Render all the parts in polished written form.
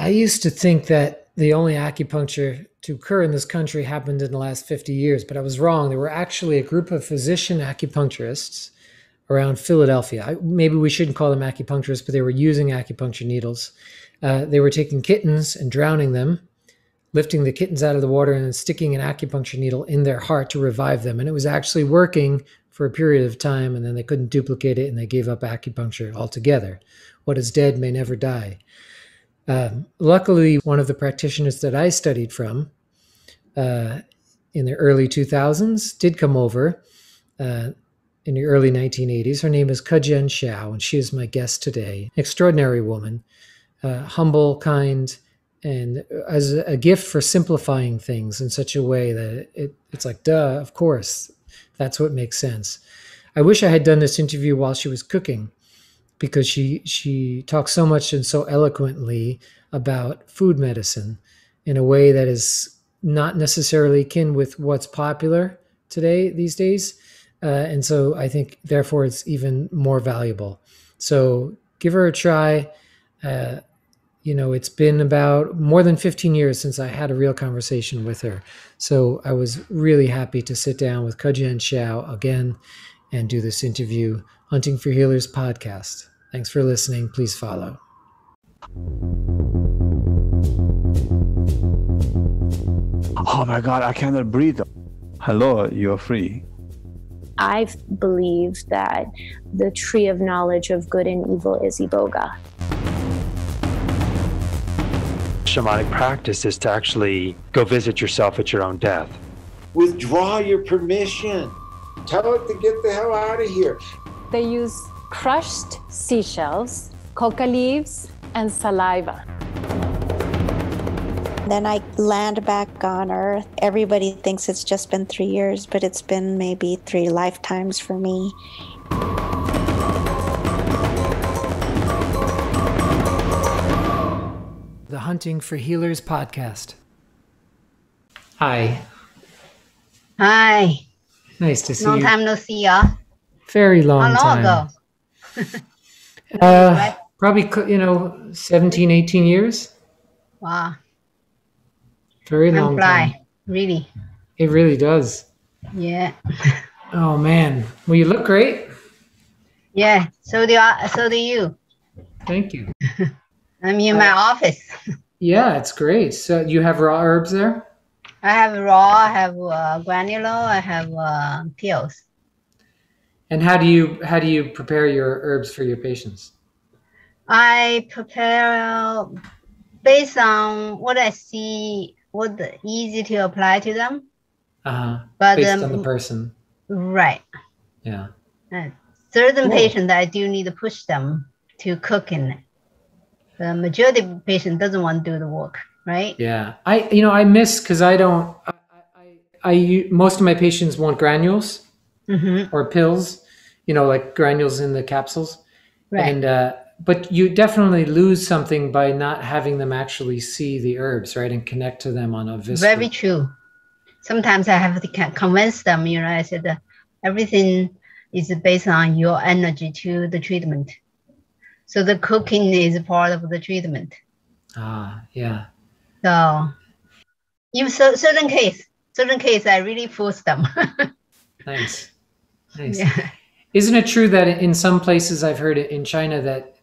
I used to think that the only acupuncture to occur in this country happened in the last 50 years, but I was wrong. There were actually a group of physician acupuncturists around Philadelphia. Maybe we shouldn't call them acupuncturists, but they were using acupuncture needles. They were taking kittens and drowning them, lifting the kittens out of the water and then sticking an acupuncture needle in their heart to revive them. And it was actually working for a period of time, and then they couldn't duplicate it, and they gave up acupuncture altogether. What is dead may never die. Luckily, one of the practitioners that I studied from in the early 2000s did come over in the early 1980s. Her name is Kejian Xiao, and she is my guest today. Extraordinary woman, humble, kind, and as a gift for simplifying things in such a way that it's like, duh, of course, that's what makes sense. I wish I had done this interview while she was cooking, because she talks so much and so eloquently about food medicine in a way that is not necessarily akin with what's popular these days. And so I think, therefore, it's even more valuable. So give her a try. It's been about more than 15 years since I had a real conversation with her. So I was really happy to sit down with Kejian Xiao again and do this interview. Hunting for Healers podcast. Thanks for listening. Please follow. Oh my God, I cannot breathe. Hello, you're free. I believe that the tree of knowledge of good and evil is Iboga. Shamanic practice is to actually go visit yourself at your own death. Withdraw your permission. Tell it to get the hell out of here. They use crushed seashells, coca leaves, and saliva. Then I land back on Earth. Everybody thinks it's just been 3 years, but it's been maybe 3 lifetimes for me. The Hunting for Healers podcast. Hi. Hi. Nice to see Long you. time no see, y'all. Very long How long time. ago? Probably, 17, 18 years. Wow. Very Time long fly. time. Really. It really does. Yeah. Oh, man. Well, you look great. Yeah. So do you. Thank you. I'm in my office. Yeah, it's great. So you have raw herbs there? I have raw, I have granular, I have pills. And how do you prepare your herbs for your patients? I prepare based on what I see, what easy to apply to them. But based on the person. Right. Yeah. Certain patients I do need to push them to cook in it. The majority of patient doesn't want to do the work, right? Yeah. I miss, because most of my patients want granules or pills, like granules in the capsules. Right. And but you definitely lose something by not having them actually see the herbs, right, and connect to them on a visceral. Very true. Sometimes I have to convince them, I said everything is based on your energy to the treatment. So the cooking is part of the treatment. Yeah. So in certain case, I really force them. Nice. Yeah. Isn't it true that in some places, I've heard it in China, that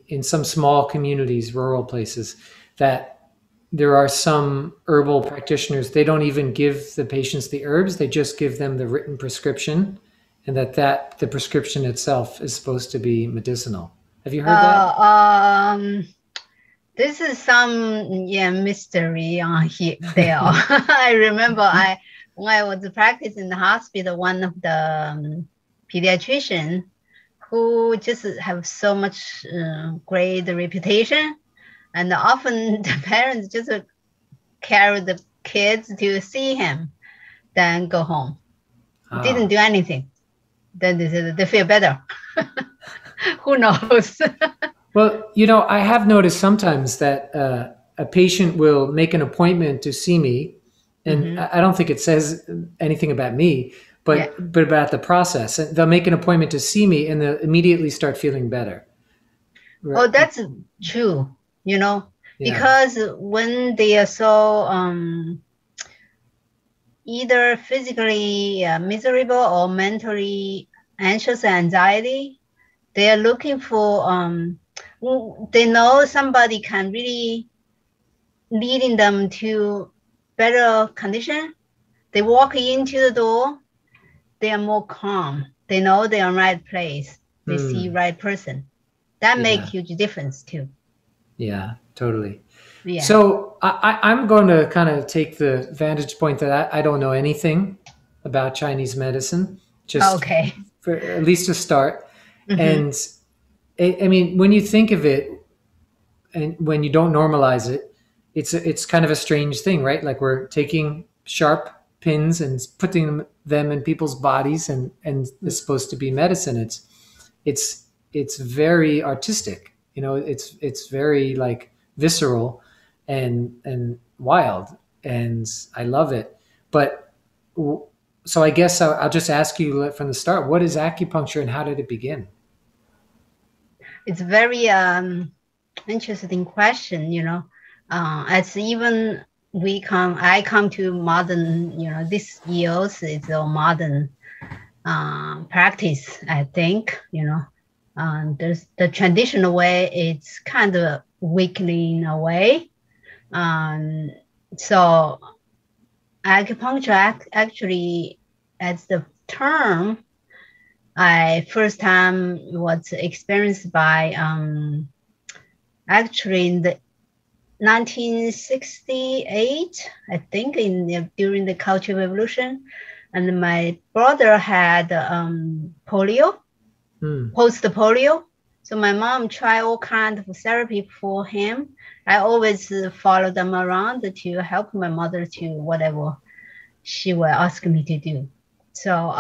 in some small communities, rural places, that there are some herbal practitioners, they don't even give the patients the herbs, they just give them the written prescription, and that the prescription itself is supposed to be medicinal. Have you heard that? This is some mystery on here there. I remember when I was practicing in the hospital, one of the pediatrician who just have so much great reputation, and often the parents just carry the kids to see him, then go home. Didn't do anything. Then they said they feel better. Who knows? Well, I have noticed sometimes that a patient will make an appointment to see me, and I don't think it says anything about me, but about the process. And they'll make an appointment to see me, and they'll immediately start feeling better. Oh, that's true. Because when they are so either physically miserable or mentally anxious and anxiety, they are looking for, they know somebody can really leading them to better condition. They walk into the door, they are more calm. They know they're in the right place. They see right person. That makes huge difference too. Yeah, totally. Yeah. So I'm going to kind of take the vantage point that I don't know anything about Chinese medicine, just for at least to start. And I mean, when you think of it, and when you don't normalize it, it's kind of a strange thing, right? Like we're taking sharp pins and putting them in people's bodies, and it's supposed to be medicine. It's very artistic, you know. It's very like visceral and wild, and I love it. But so I guess I'll just ask you from the start: what is acupuncture, and how did it begin? It's very interesting question, you know. As even I come to modern, you know, this years it's a modern practice, I think, you know. There's the traditional way, it's kind of weakly in a way. So acupuncture actually, as the term, I first time was experienced by actually in the 1968, I think, during the Cultural Revolution, and my brother had polio, post-polio. So my mom tried all kinds of therapy for him. I always follow them around to help my mother to whatever she will ask me to do. So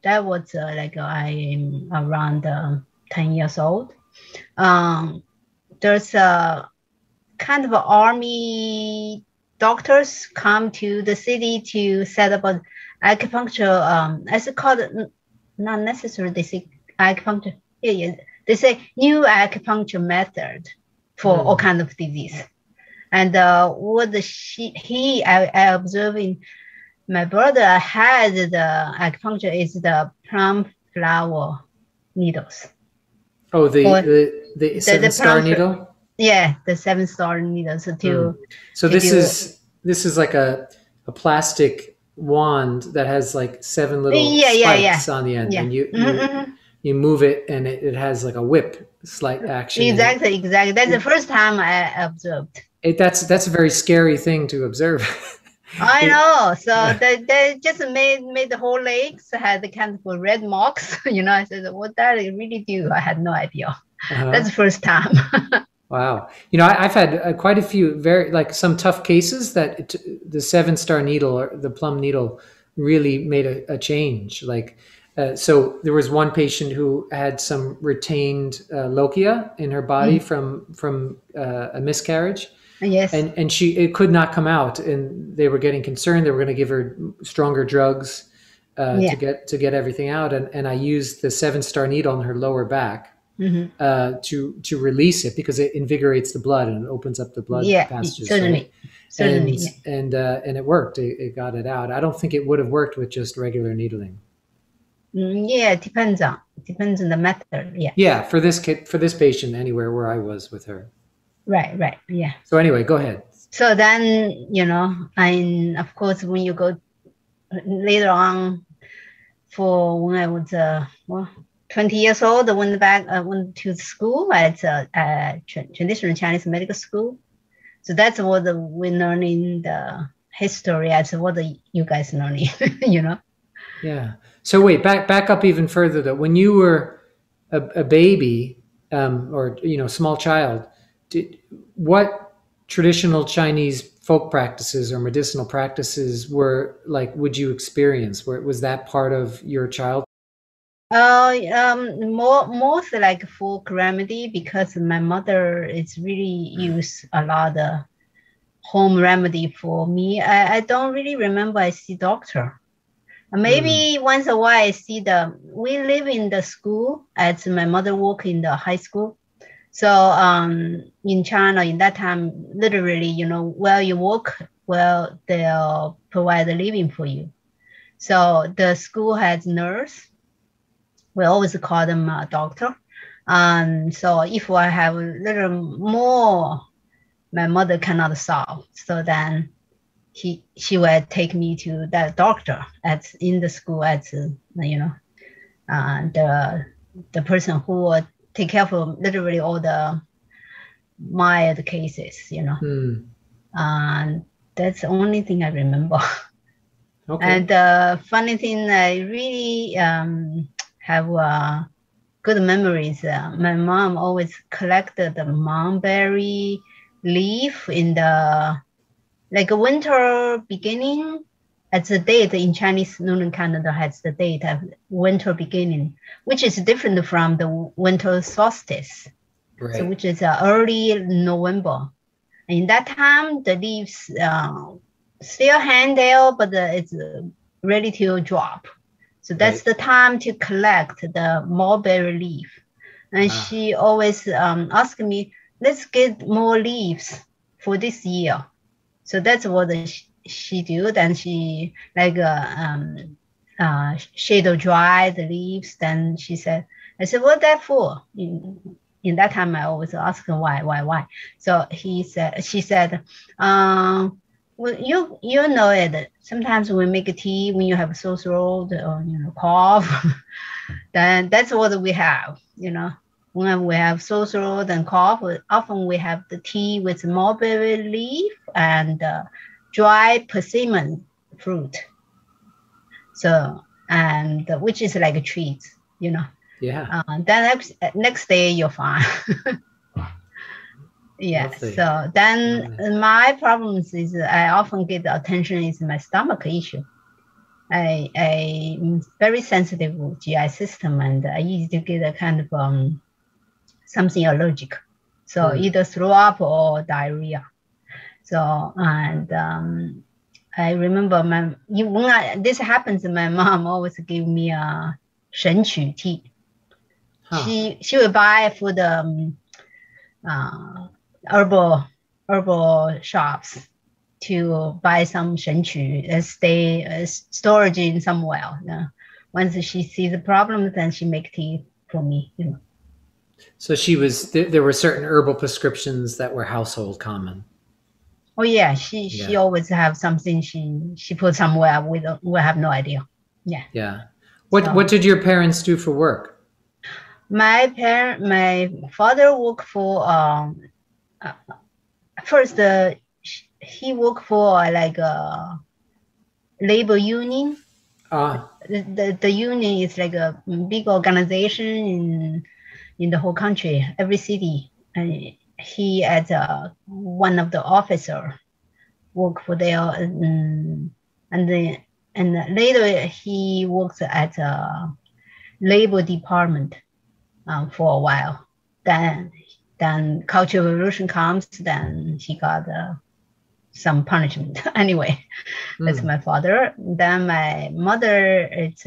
that was like I am around 10 years old. There's a kind of army doctors come to the city to set up an acupuncture, as it's called, not necessarily they say acupuncture. Yeah, they say new acupuncture method for all kind of disease. And what I observing, my brother had the acupuncture is the plum flower needles. Oh, the 7-star needle? Yeah, the 7-star needle. So this is like a plastic wand that has like 7 little spikes on the end, and you move it, and it has like a whip slight action. Exactly. That's the first time I observed. That's a very scary thing to observe. I know. So they just made the whole legs had the kind of red marks. You know, I said, what that really do? I had no idea. That's the first time. Wow. You know, I've had quite a few some tough cases that the 7-star needle or the plum needle really made a change. Like, so there was one patient who had some retained lochia in her body from a miscarriage. Yes. And it could not come out, and they were getting concerned. They were going to give her stronger drugs to get everything out. And I used the 7-star needle on her lower back to release it, because it invigorates the blood and it opens up the blood passages. Certainly. And it worked. It got it out. I don't think it would have worked with just regular needling. Yeah, it depends on the method. Yeah. Yeah, for this patient, anywhere where I was with her. Right. Yeah. So anyway, go ahead. So then, you know, and of course, when you go later on, for when I was 20 years old, I went to school at a traditional Chinese medical school. So that's what we're learning the history as what you guys learning, you know. Yeah. So wait, back up even further though. When you were a baby, or small child, what traditional Chinese folk practices or medicinal practices would you experience? Was that part of your childhood? Mostly like folk remedy, because my mother is really use a lot of home remedy for me. I don't really remember I see doctor. Maybe once in a while I see we live in the school as my mother work in the high school. So in China, in that time, literally, where you work, well, they'll provide a living for you. So the school has nurse. We always call them a doctor. So if I have a little more, my mother cannot solve. So then she will take me to that doctor in the school as the person who will take care of literally all the mild cases, And that's the only thing I remember. Okay. And the funny thing, I really have good memories. My mom always collected the mulberry leaf in the winter beginning. At the date in Chinese lunar calendar has the date of winter beginning, which is different from the winter solstice, Right. so which is early November. In that time, the leaves still hang there, but it's ready to drop. So that's the time to collect the mulberry leaf. And she always asked me, let's get more leaves for this year. So that's what she did. And she shadow dry the leaves. Then I said, what that for? In that time, I always ask her why. So she said, well, you know it. Sometimes we make a tea when you have a sore throat or cough. Then that's what we have. When we have sore throat and cough, often we have the tea with mulberry leaf and dry persimmon fruit. So which is like a treat, Yeah. Then next day you're fine. Yeah. Lovely. So then my problems is I often get the attention is my stomach issue. I'm very sensitive with GI system, and I used to get a kind of something allergic. So either throw up or diarrhea. So and I remember when this happens, my mom always give me a 神曲 tea. She will buy for the herbal shops to buy some 神曲, stay storage in somewhere. Once she sees the problem, then she make tea for me. So there were certain herbal prescriptions that were household common. Oh yeah, she always have something she put somewhere. We have no idea. Yeah. Yeah. What did your parents do for work? My father worked for first he worked for like a labor union. The union is like a big organization in the whole country, every city, and he as one of the officer worked for there, and later he worked at a labor department for a while. Then Cultural Revolution comes, then he got some punishment. Anyway, that's my father. Then my mother is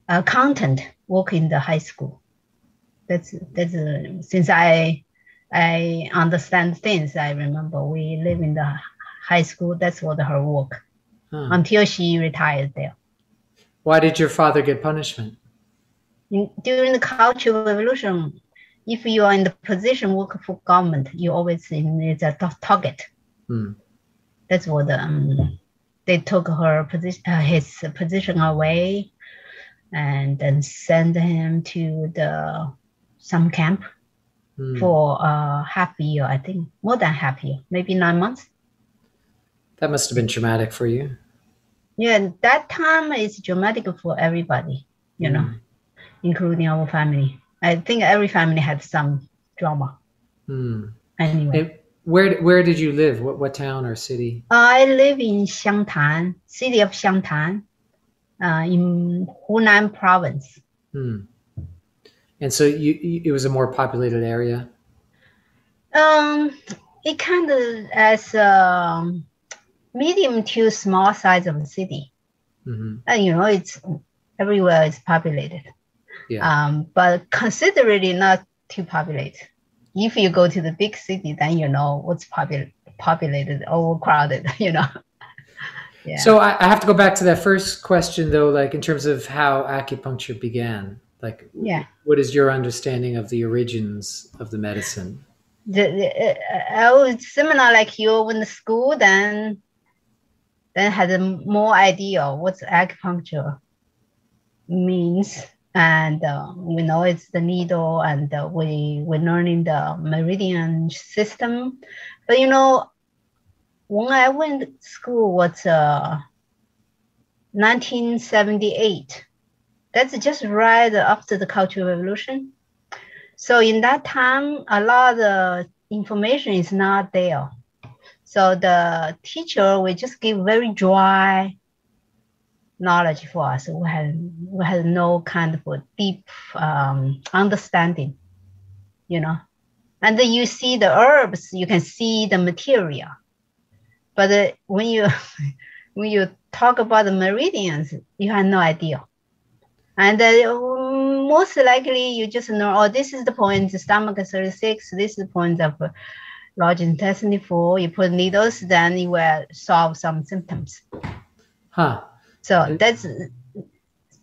accountant, work in the high school. That's since I understand things, I remember we live in the high school. That's what her work until she retired there. Why did your father get punishment? During the Cultural Revolution, if you are in the position work for government, you always is a target. That's what they took her position, his position away, and then sent him to some camp for half a year. I think more than half a year, maybe 9 months. That must have been traumatic for you. Yeah, that time is dramatic for everybody, including our family. I think every family had some drama. Anyway. And where did you live? What town or city? I live in Xiangtan, city of Xiangtan, in Hunan province. And so it was a more populated area? It kind of as a medium to small size of the city. And it's everywhere is populated. Yeah. But considerably not to populate. If you go to the big city, then you know what's populated, overcrowded, you know. Yeah. So I have to go back to that first question, though, like in terms of how acupuncture began. Like, what is your understanding of the origins of the medicine? I was similar like you in the school, then had a more idea what acupuncture means. And we know it's the needle, and we're learning the meridian system. But you know, when I went to school was 1978. That's just right after the Cultural Revolution. So in that time, a lot of information is not there. So the teacher will just give very dry knowledge for us. We had no kind of a deep understanding, you know. And then you see the herbs, you can see the material. But when you talk about the meridians, you have no idea. And most likely you just know, oh, this is the point, the stomach 36, this is the point of large intestine 4. You put needles, then you will solve some symptoms. Huh. So that's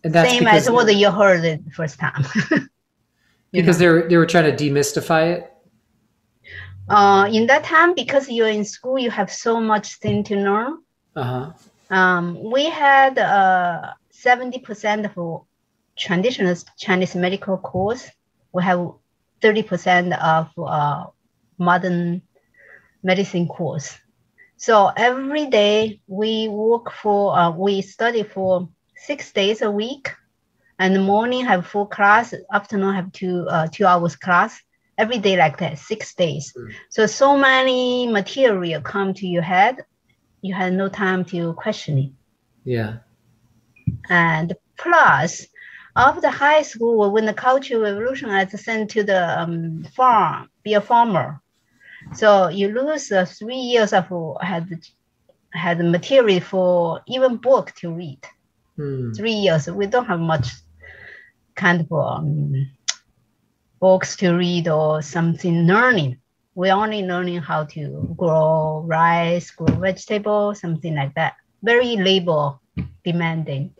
same as what you heard the first time. Because they were trying to demystify it? In that time, because you're in school, you have so much thing to learn. We had 70% of traditional Chinese medical course. We have 30% of modern medicine course. So every day we study for 6 days a week, and the morning have full class, afternoon have 2 hours class, every day like that, 6 days. So many material come to your head, you had no time to question it. Yeah. And plus, after high school, when the Cultural Revolution, I was sent to the farm, be a farmer. So you lose 3 years of had material for even book to read. 3 years, we don't have much kind of books to read or something learning. We're only learning how to grow rice, grow vegetables, something like that. Very labor demanding.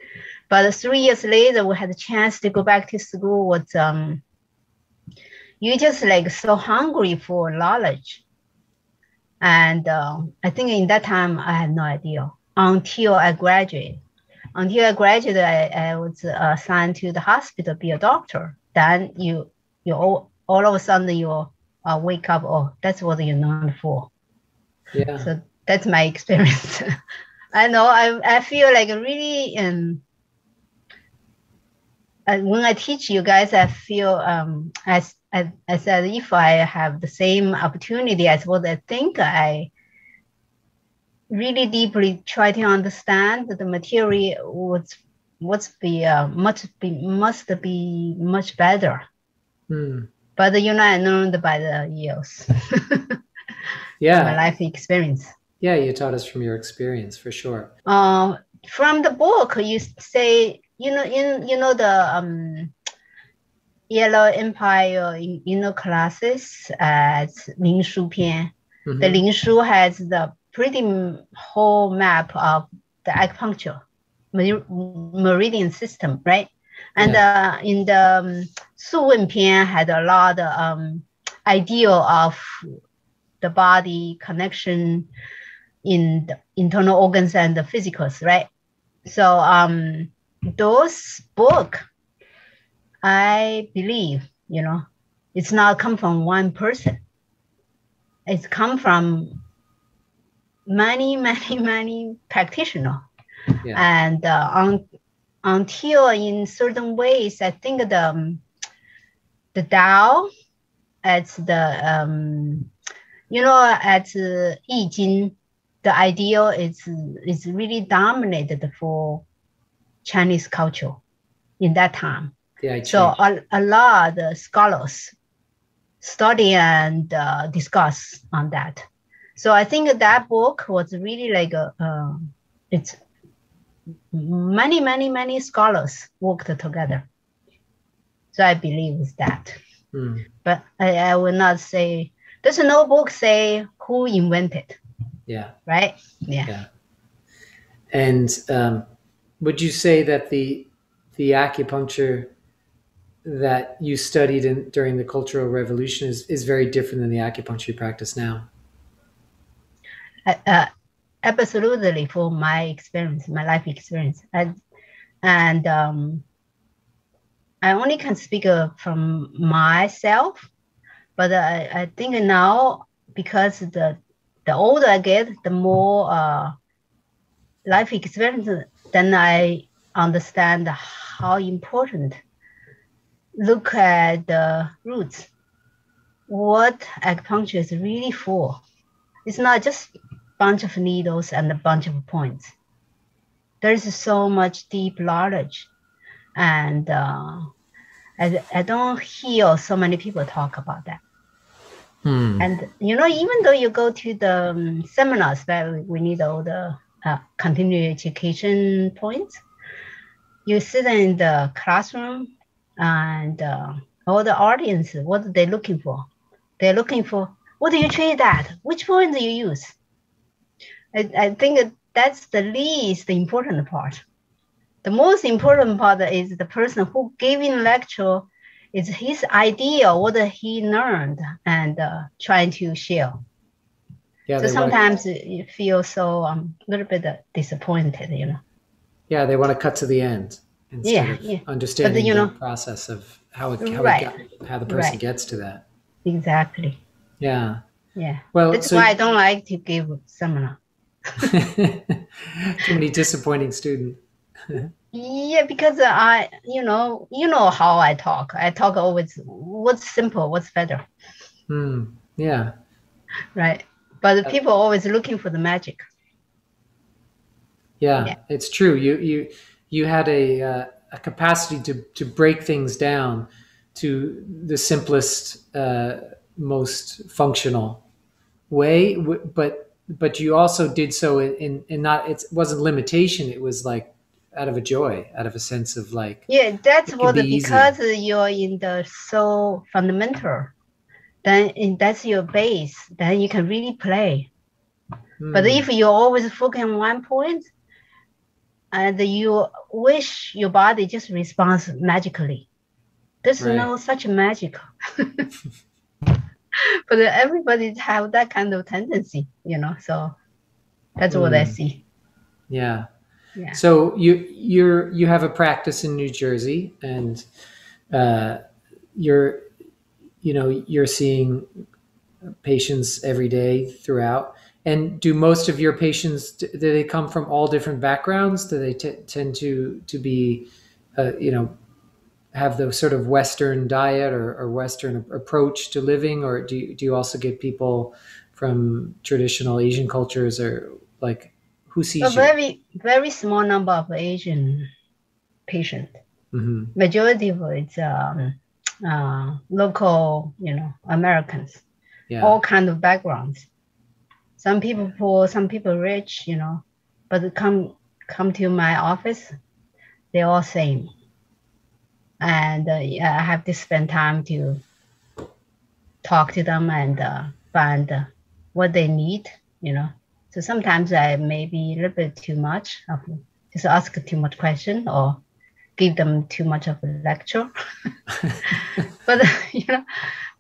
But 3 years later, we had a chance to go back to school. You just like so hungry for knowledge. And I think in that time, I had no idea until I graduated. Until I graduated, I was assigned to the hospital, be a doctor. Then you all of a sudden you wake up, oh, that's what you're known for. Yeah. So that's my experience. I know I feel like really, and when I teach you guys, I feel as I said, if I have the same opportunity as what I think, I really deeply try to understand the material must be much better. But I learned by the years. Yeah. My life experience. Yeah, you taught us from your experience for sure. From the book, you say, the Yellow Empire classes as 灵书篇. The 灵书 has the pretty whole map of the acupuncture meridian system, right? And in the 素问篇 had a lot of idea of the body connection in the internal organs and the physicals, right? So those book, I believe, it's not come from one person. It's come from many practitioners. Yeah. And until in certain ways, I think the Tao, as the at 易经, the ideal is really dominated for Chinese culture in that time. Yeah, so a lot of scholars study and discuss on that. So I think that book was really like it's many scholars worked together. So I believe it's that. But I will not say, there's no book say who invented, Yeah. right? Yeah. And would you say that the acupuncture that you studied during the Cultural Revolution is very different than the acupuncture you practice now? Absolutely, for my experience, my life experience. And I only can speak from myself, but I think now, because the older I get, the more life experience, then I understand how important. Look at the roots. What acupuncture is really for. It's not just a bunch of needles and a bunch of points. There is so much deep knowledge. And I don't hear so many people talk about that. And, even though you go to the seminars where we need all the continuing education points, you sit in the classroom and all the audience, what are they looking for? They're looking for, what do you treat that? Which point do you use? I think that's the least important part. The most important part is the person who gave in lecture, is his idea, what he learned, and trying to share. Yeah, so sometimes you feel so a little bit disappointed, Yeah, they want to cut to the end instead of understanding the process of how the person gets to that. Exactly. Yeah. Yeah. Well, that's why I don't like to give seminar. Too many disappointing students. Yeah, because I, how I talk. I talk always what's simple, what's better. Yeah. Right. But people are always looking for the magic. Yeah, it's true. You had a capacity to break things down to the simplest, most functional way, but you also did so in not, it wasn't limitation, it was like out of a joy, out of a sense of like, that's what because you're in the so fundamental, then that's your base, then you can really play. But if you always focus on one point and you wish your body just responds magically, there's no such magic. But everybody have that kind of tendency, so that's what I see. Yeah. So you have a practice in New Jersey, and you're seeing patients every day throughout. And do most of your patients, do they come from all different backgrounds? Do they tend to be, have the sort of Western diet or Western approach to living, or do you also get people from traditional Asian cultures, or like who sees you? Very, very small number of Asian patients. Majority of it's local, Americans, all kind of backgrounds. Some people poor, some people rich, but come to my office, they're all same. And I have to spend time to talk to them and find what they need, So sometimes I may be a little bit too much, just ask too much question or give them too much of a lecture. But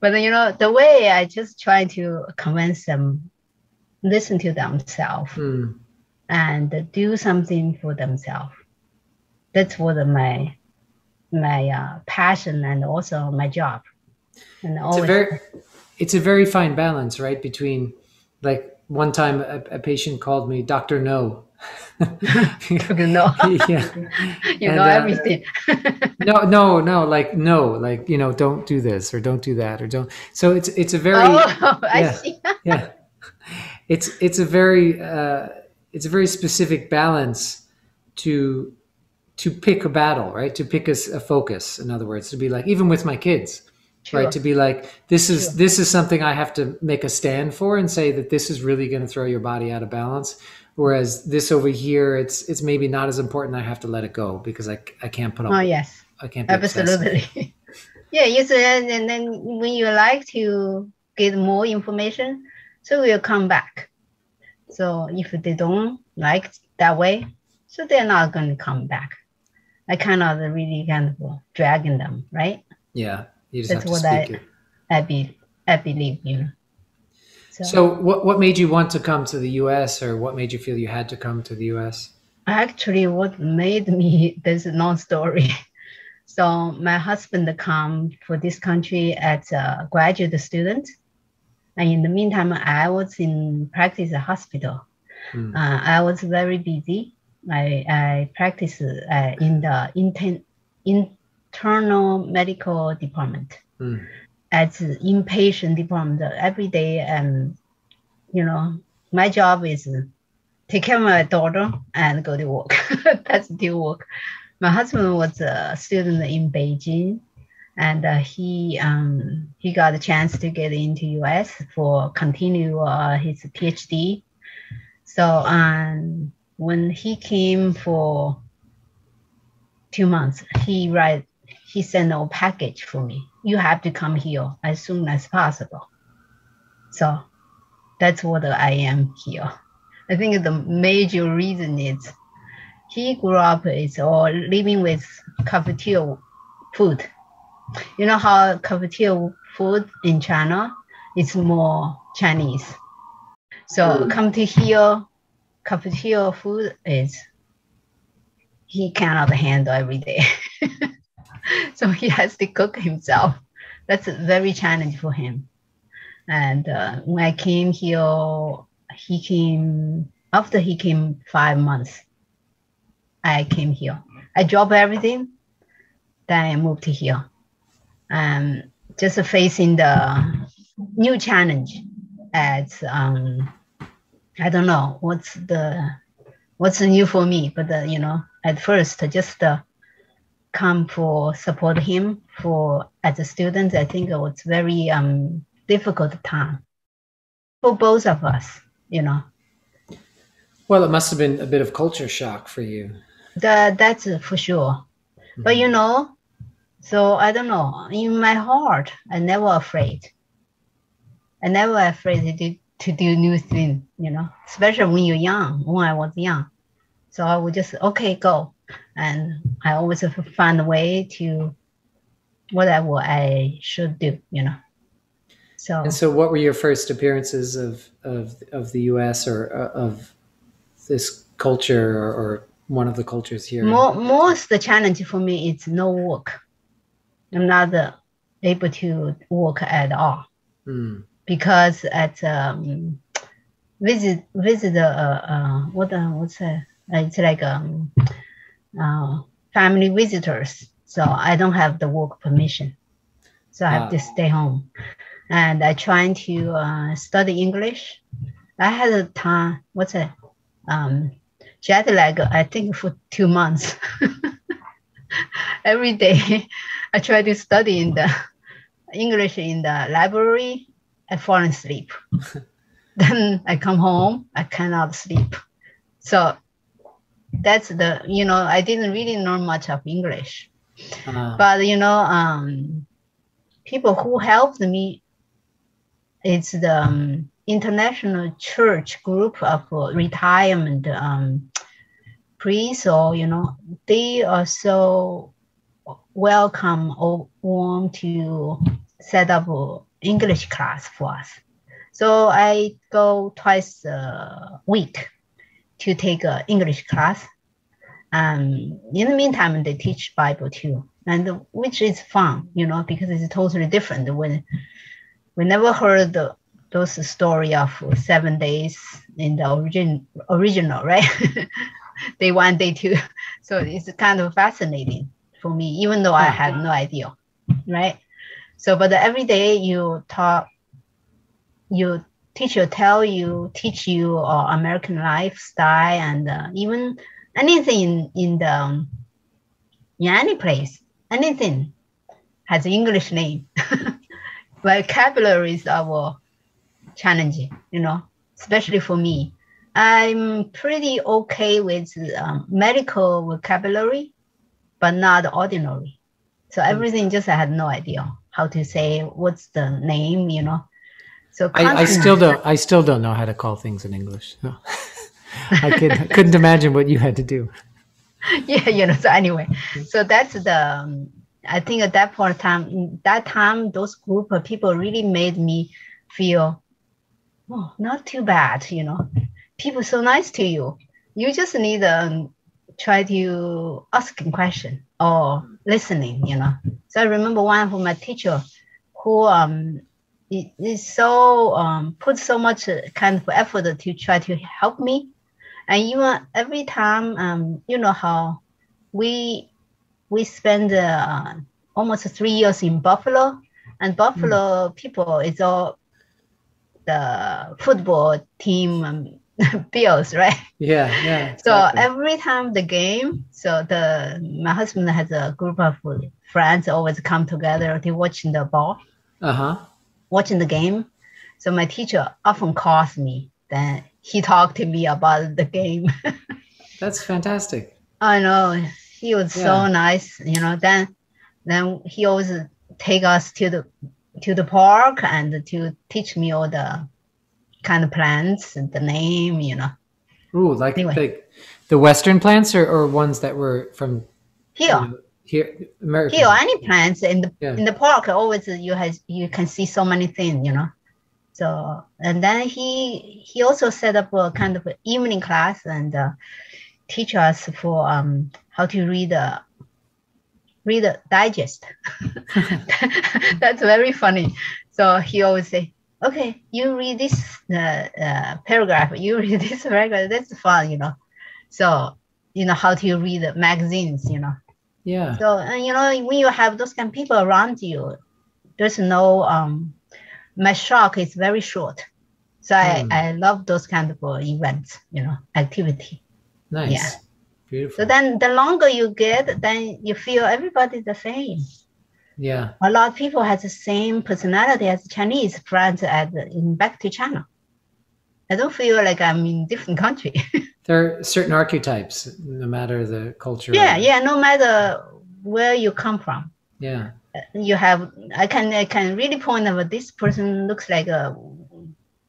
the way I just try to convince them, listen to themselves and do something for themselves. That's what my passion and also my job. And it's a very fine balance, right? Between, like, one time a patient called me Dr. No. No. Everything. no, like, don't do this or don't do that or don't. So it's a very I see. Yeah. It's a very specific balance to pick a battle, right? To pick a focus, in other words, to be like, even with my kids, right? To be like, this is something I have to make a stand for and say that this is really going to throw your body out of balance. Whereas this over here, it's maybe not as important. I have to let it go because I can't put up. Oh yes, I can't be absolutely. obsessive. Yeah, and then when you like to get more information, so we'll come back. So if they don't like that way, so they're not going to come back. I cannot really kind of dragging them, right? Yeah, you just That's have to what speak it. I believe, you know. So what made you want to come to the US, or what made you feel you had to come to the US? Actually, what made me, there's a long story. So my husband come for this country as a graduate student. And in the meantime, I was in practice at hospital. I was very busy. I practiced in the internal medical department as inpatient department every day. And, you know, my job is take care of my daughter and go to work. That's still work. My husband was a student in Beijing, and he got a chance to get into US for continue his PhD. So when he came for 2 months, he sent a package for me. You have to come here as soon as possible. So that's what I am here. I think the major reason is he grew up living with cafeteria food. You know how cafeteria food in China is more Chinese. So come to here, cafeteria food is he cannot handle every day. So he has to cook himself. That's very challenging for him. And when I came here, after he came 5 months, I came here. I dropped everything, then I moved to here. Just facing the new challenge as I don't know what's new for me, but you know, at first just come for support him as a student. I think it was very difficult time for both of us, you know. Well, it must have been a bit of culture shock for you. That's for sure. But you know, so I don't know, in my heart, I never afraid to do new things, you know, especially when you're young, when I was young. So I would just, okay, go. And I always find a way to whatever I should do, you know. So what were your first appearances of the US, or of this culture, or one of the cultures here? Most the challenge for me is no work. I'm not able to work at all. Because at what's that? It's like family visitors. So I don't have the work permission. So I have to stay home. And I trying to study English. I had a time, jet lag, I think for 2 months. Every day I try to study in the English in the library. I fall asleep. Then I come home, I cannot sleep. So that's you know, I didn't really know much of English. But, you know, people who helped me, it's the international church group of retirement priests, or, you know, they are so welcome or want to set up English class for us. So I go twice a week to take an English class. In the meantime, they teach Bible too, and which is fun, you know, because it's totally different. When we never heard those story of 7 days in the original, right? Day 1, day 2. So it's kind of fascinating for me, even though I had no idea, right? So, but every day you talk, your teacher teach you American lifestyle, and even anything in any place, anything has an English name. Vocabularies are challenging, you know, especially for me. I'm pretty okay with medical vocabulary, but not ordinary. So everything just I had no idea how to say what's the name, you know. So I still don't know how to call things in English. So. I couldn't imagine what you had to do. Yeah, you know. So anyway, so that's the. I think at that point of time, those group of people really made me feel, oh, not too bad, you know. People so nice to you. You just need try to asking question or listening, you know. So I remember one of my teacher who is so put so much kind of effort to try to help me. And even every time, you know how we spend almost 3 years in Buffalo, and Buffalo people is all the football team Bills, right? Yeah, yeah. Exactly. So every time the game, so my husband has a group of friends always come together to watching the ball, watching the game. So my teacher often calls me. Then he talked to me about the game. That's fantastic. I know, he was so nice, you know. Then he always take us to the park and to teach me all the kind of plants and the name, you know. Ooh, like anyway. the Western plants or ones that were from here, American. Here, any plants in the park. Always you can see so many things, you know. So, and then he also set up a kind of evening class and teach us for how to read a digest. That's very funny. So he always say, okay, you read this paragraph, you read this paragraph, that's fun, you know. So, you know, how to read the magazines, you know. Yeah. So, you know, when you have those kind of people around you, there's no, my shock is very short. So I love those kind of events, you know, activity. Nice. Yeah. Beautiful. So then the longer you get, then you feel everybody's the same. Yeah. A lot of people have the same personality as Chinese friends back to China. I don't feel like I'm in different country. There are certain archetypes, no matter the culture. Yeah, no matter where you come from. Yeah. You have, I can really point out this person looks like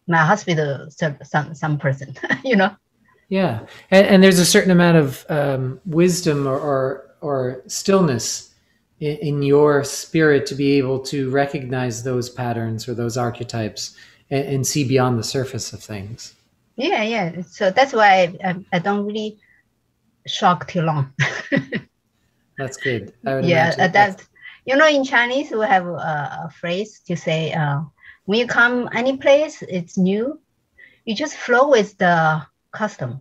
my hospital some person, you know. Yeah, and there's a certain amount of wisdom or stillness in your spirit to be able to recognize those patterns or those archetypes and see beyond the surface of things. Yeah. So that's why I don't really shock too long. That's good. I would imagine that. You know, in Chinese, we have a phrase to say, when you come any place, it's new, you just flow with the custom.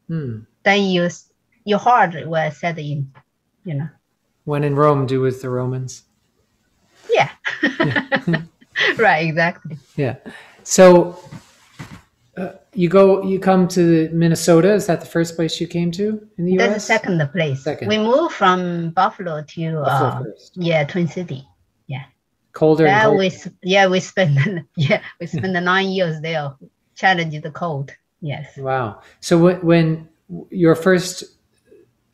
Then your heart will set in, you know. When in Rome, do with the Romans. Yeah. Right, exactly. Yeah. So you come to Minnesota. Is that the first place you came to in the U.S.? That's the second place. Second. We moved from Buffalo to Twin City. Yeah. Colder. And colder. We spent the 9 years there, challenging the cold. Yes. Wow. So when your first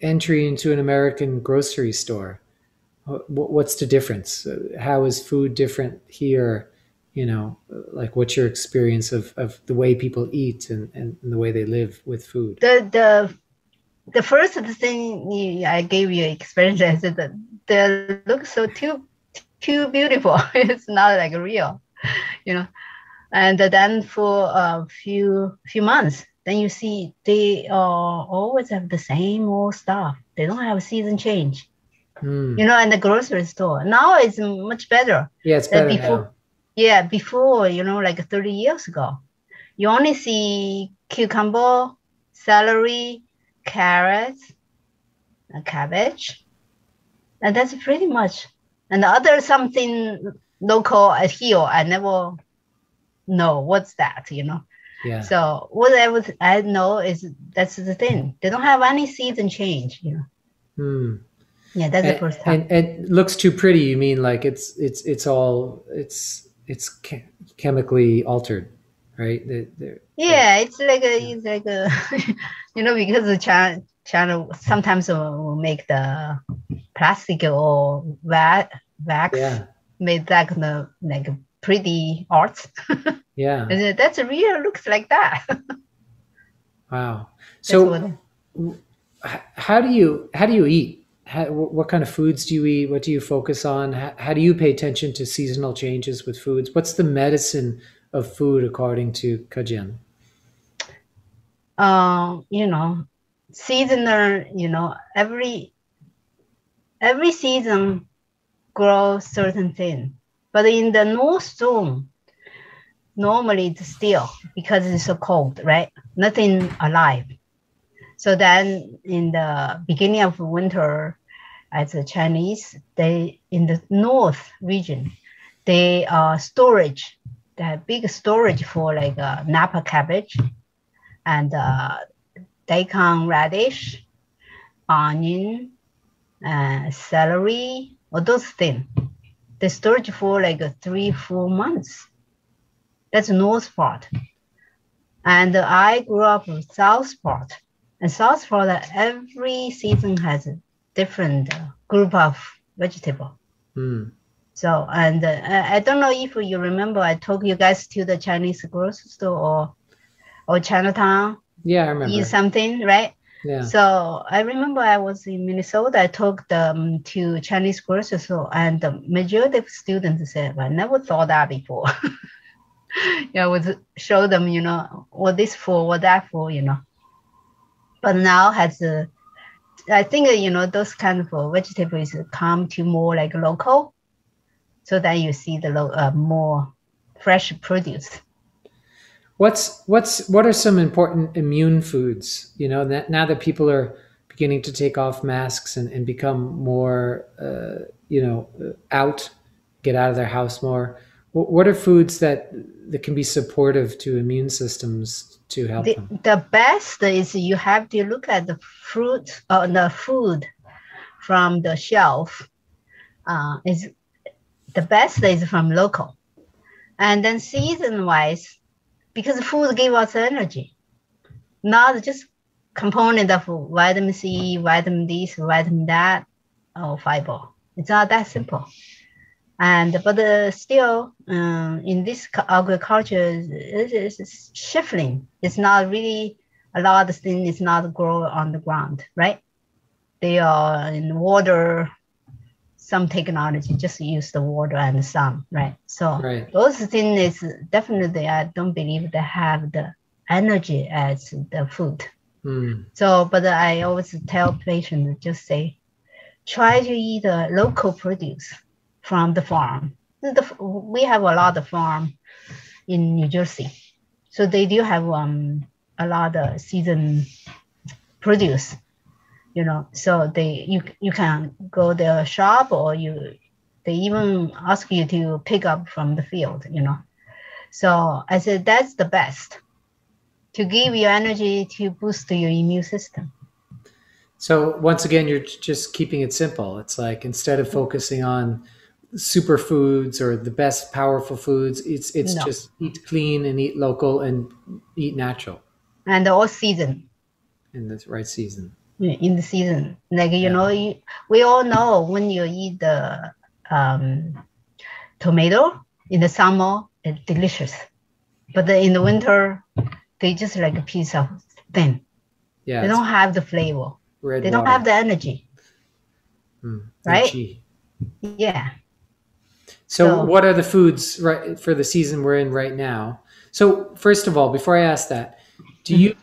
entry into an American grocery store, what's the difference? How is food different here? You know, like what's your experience of the way people eat and the way they live with food? The first thing I gave you experience is that they look so too beautiful. It's not like real, you know. And then for a few months, then you see they always have the same old stuff. They don't have season change, you know, in the grocery store. Now it's much better. Yeah, it's better now. Yeah, before, you know, like 30 years ago, you only see cucumber, celery, carrots, and cabbage. And that's pretty much. And the other something local here, I never know what's that, you know. Yeah. So what I know is that's the thing. They don't have any season change, you know. Yeah, that's the first time. And it looks too pretty. You mean like it's chemically altered, right? Yeah, it's like a you know, because China sometimes will make the plastic or wax Yeah. made like pretty arts. Yeah. That's real looks like that. Wow. That's So how do you eat? What kind of foods do you eat? What do you focus on? How do you pay attention to seasonal changes with foods? What's the medicine of food according to Kejian? you know, seasonal, you know, every season grows certain thing. But in the North Zone, normally it's still because it's so cold, right? Nothing alive. So then in the beginning of winter, as the Chinese, they in the north region, they storage, they have big storage for like Napa cabbage and daikon radish, onion, celery, all those things. They storage for like 3-4 months. That's north part. And I grew up in south part. And south part, every season has a different group of vegetable. Mm. So, and I don't know if you remember, I took you guys to the Chinese grocery store or Chinatown. Yeah, I remember. Eat something, right? Yeah. So I remember I was in Minnesota. I took them to Chinese grocery store, and the majority of students said, "I never thought that before." I would show them, you know, what this for, what that for, you know. But now I think, you know, those kind of vegetables come to more like local, so that you see the more fresh produce. What are some important immune foods? You know, now that people are beginning to take off masks and become more, get out of their house more. What are foods that can be supportive to immune systems to help them? The best is you have to look at the fruit or the food from the shelf. Is the best is from local, and then season wise, because food gives us energy, not just component of vitamin C, vitamin this, vitamin that, or fiber. It's not that simple. But still, in this agriculture, it's shifting. It's not really a lot of things. It's not grow on the ground, right? They are in water. Some technology just use the water and the sun, right? So those things is definitely, I don't believe they have the energy as the food. Mm. So, but I always tell patients, just say, try to eat local produce from the farm. We have a lot of farm in New Jersey, so they do have a lot of season produce, you know. So you can go to shop, or they even ask you to pick up from the field, you know. So I said that's the best to give you energy to boost your immune system. So once again, you're just keeping it simple. It's like, instead of focusing on superfoods or the best powerful foods, it's just eat clean and eat local and eat natural. And all season. In the right season. In the season. Like, you know, we all know when you eat the tomato in the summer, it's delicious. But in the winter, they just like a piece of thin. Yeah. They don't have the flavor. They don't have the energy. Right? Yeah. So what are the foods for the season we're in right now? So first of all, before I ask that, do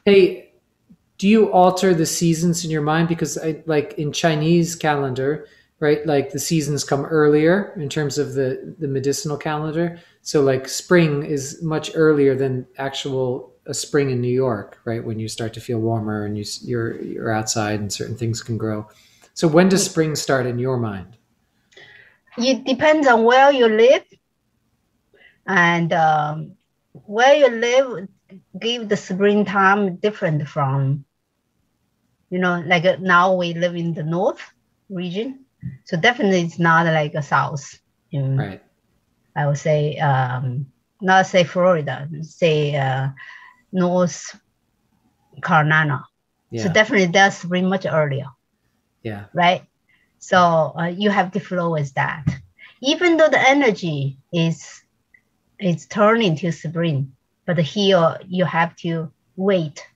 you alter the seasons in your mind? Because like in Chinese calendar, right? Like the seasons come earlier in terms of the medicinal calendar. So like spring is much earlier than a spring in New York, right? When you start to feel warmer and you're outside and certain things can grow. So when does spring start in your mind? It depends on where you live, and where you live give the springtime different from, you know, like now we live in the north region, so definitely it's not like a south. Right. I would say, not say Florida, say North Carolina. Yeah. So definitely they'll spring much earlier. Yeah. Right. So you have to flow with that. Even though the energy is turning to spring, but here you have to wait,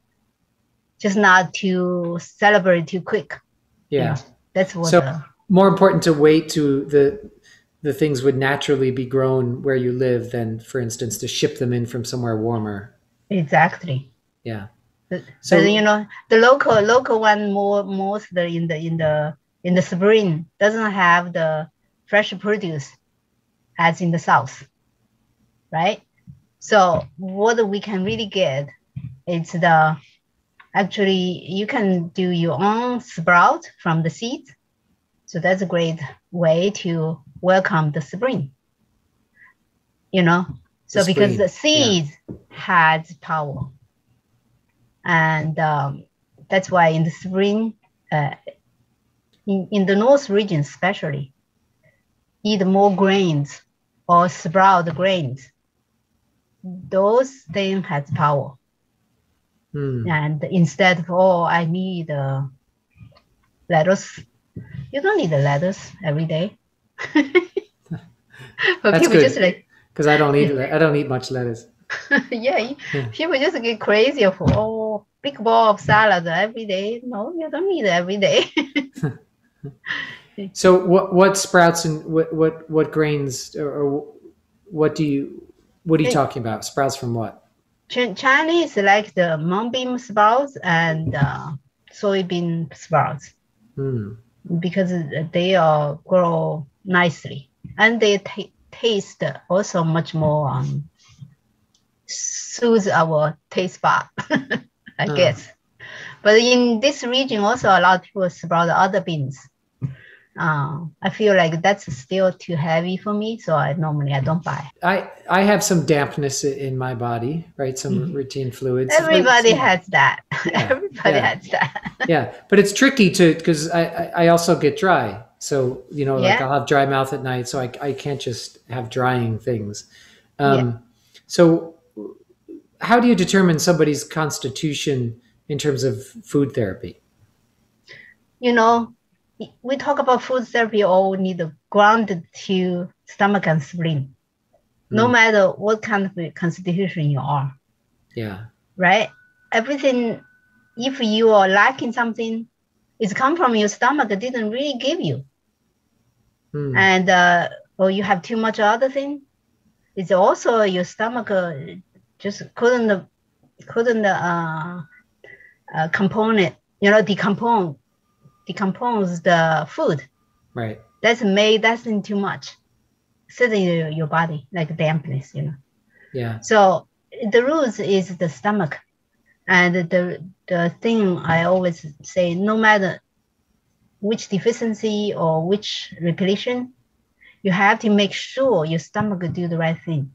just not to celebrate too quick. Yeah. You know, that's what. So more important to wait to the things would naturally be grown where you live than, for instance, to ship them in from somewhere warmer. Exactly. Yeah. So you know, the local one most in the spring doesn't have the fresh produce as in the south, right? So what we can really get is actually you can do your own sprout from the seeds. So that's a great way to welcome the spring. You know, so because the seeds has power. And that's why in the spring, in the north region especially, eat more grains or sprout grains. Those things has power. And instead of, I need lettuce, you don't need the lettuce every day. But that's people good, just like, because I don't eat much lettuce. yeah, people just get crazy for big bowl of salad every day. No, you don't need it every day. So what sprouts and what grains or what are you talking about? Sprouts from what? Chinese like the mung bean sprouts and soybean sprouts because they grow nicely and they taste also much more soothes our taste bud, I guess. But in this region also a lot of people sprout other beans. I feel like that's still too heavy for me, so I normally don't buy. I have some dampness in my body, right? Some routine fluids. Everybody has that. Yeah, Everybody has that. Yeah, but it's tricky because I also get dry. So, you know, like I'll have dry mouth at night, so I can't just have drying things. So how do you determine somebody's constitution in terms of food therapy? You know, we talk about food therapy, all need a grounded to stomach and spleen, no matter what kind of constitution you are. Yeah. Right? Everything, if you are lacking something, it's come from your stomach, it didn't really give you. And, or you have too much other thing, it's also your stomach just couldn't component, you know, decompose the food. Right. That's in too much. Sitting in your body like dampness, you know. Yeah. So the roots is the stomach. And the thing I always say, no matter which deficiency or which repetition, you have to make sure your stomach do the right thing.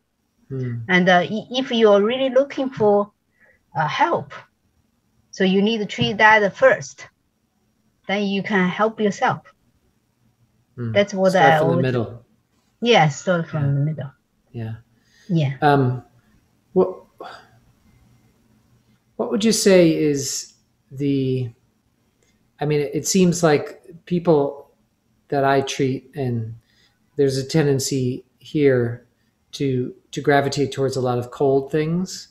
And if you are really looking for help, so you need to treat that first. Then you can help yourself. That's what start from the middle. Yeah, start from the middle. Yeah. Yeah. What would you say is I mean, it seems like people that I treat, and there's a tendency here to gravitate towards a lot of cold things,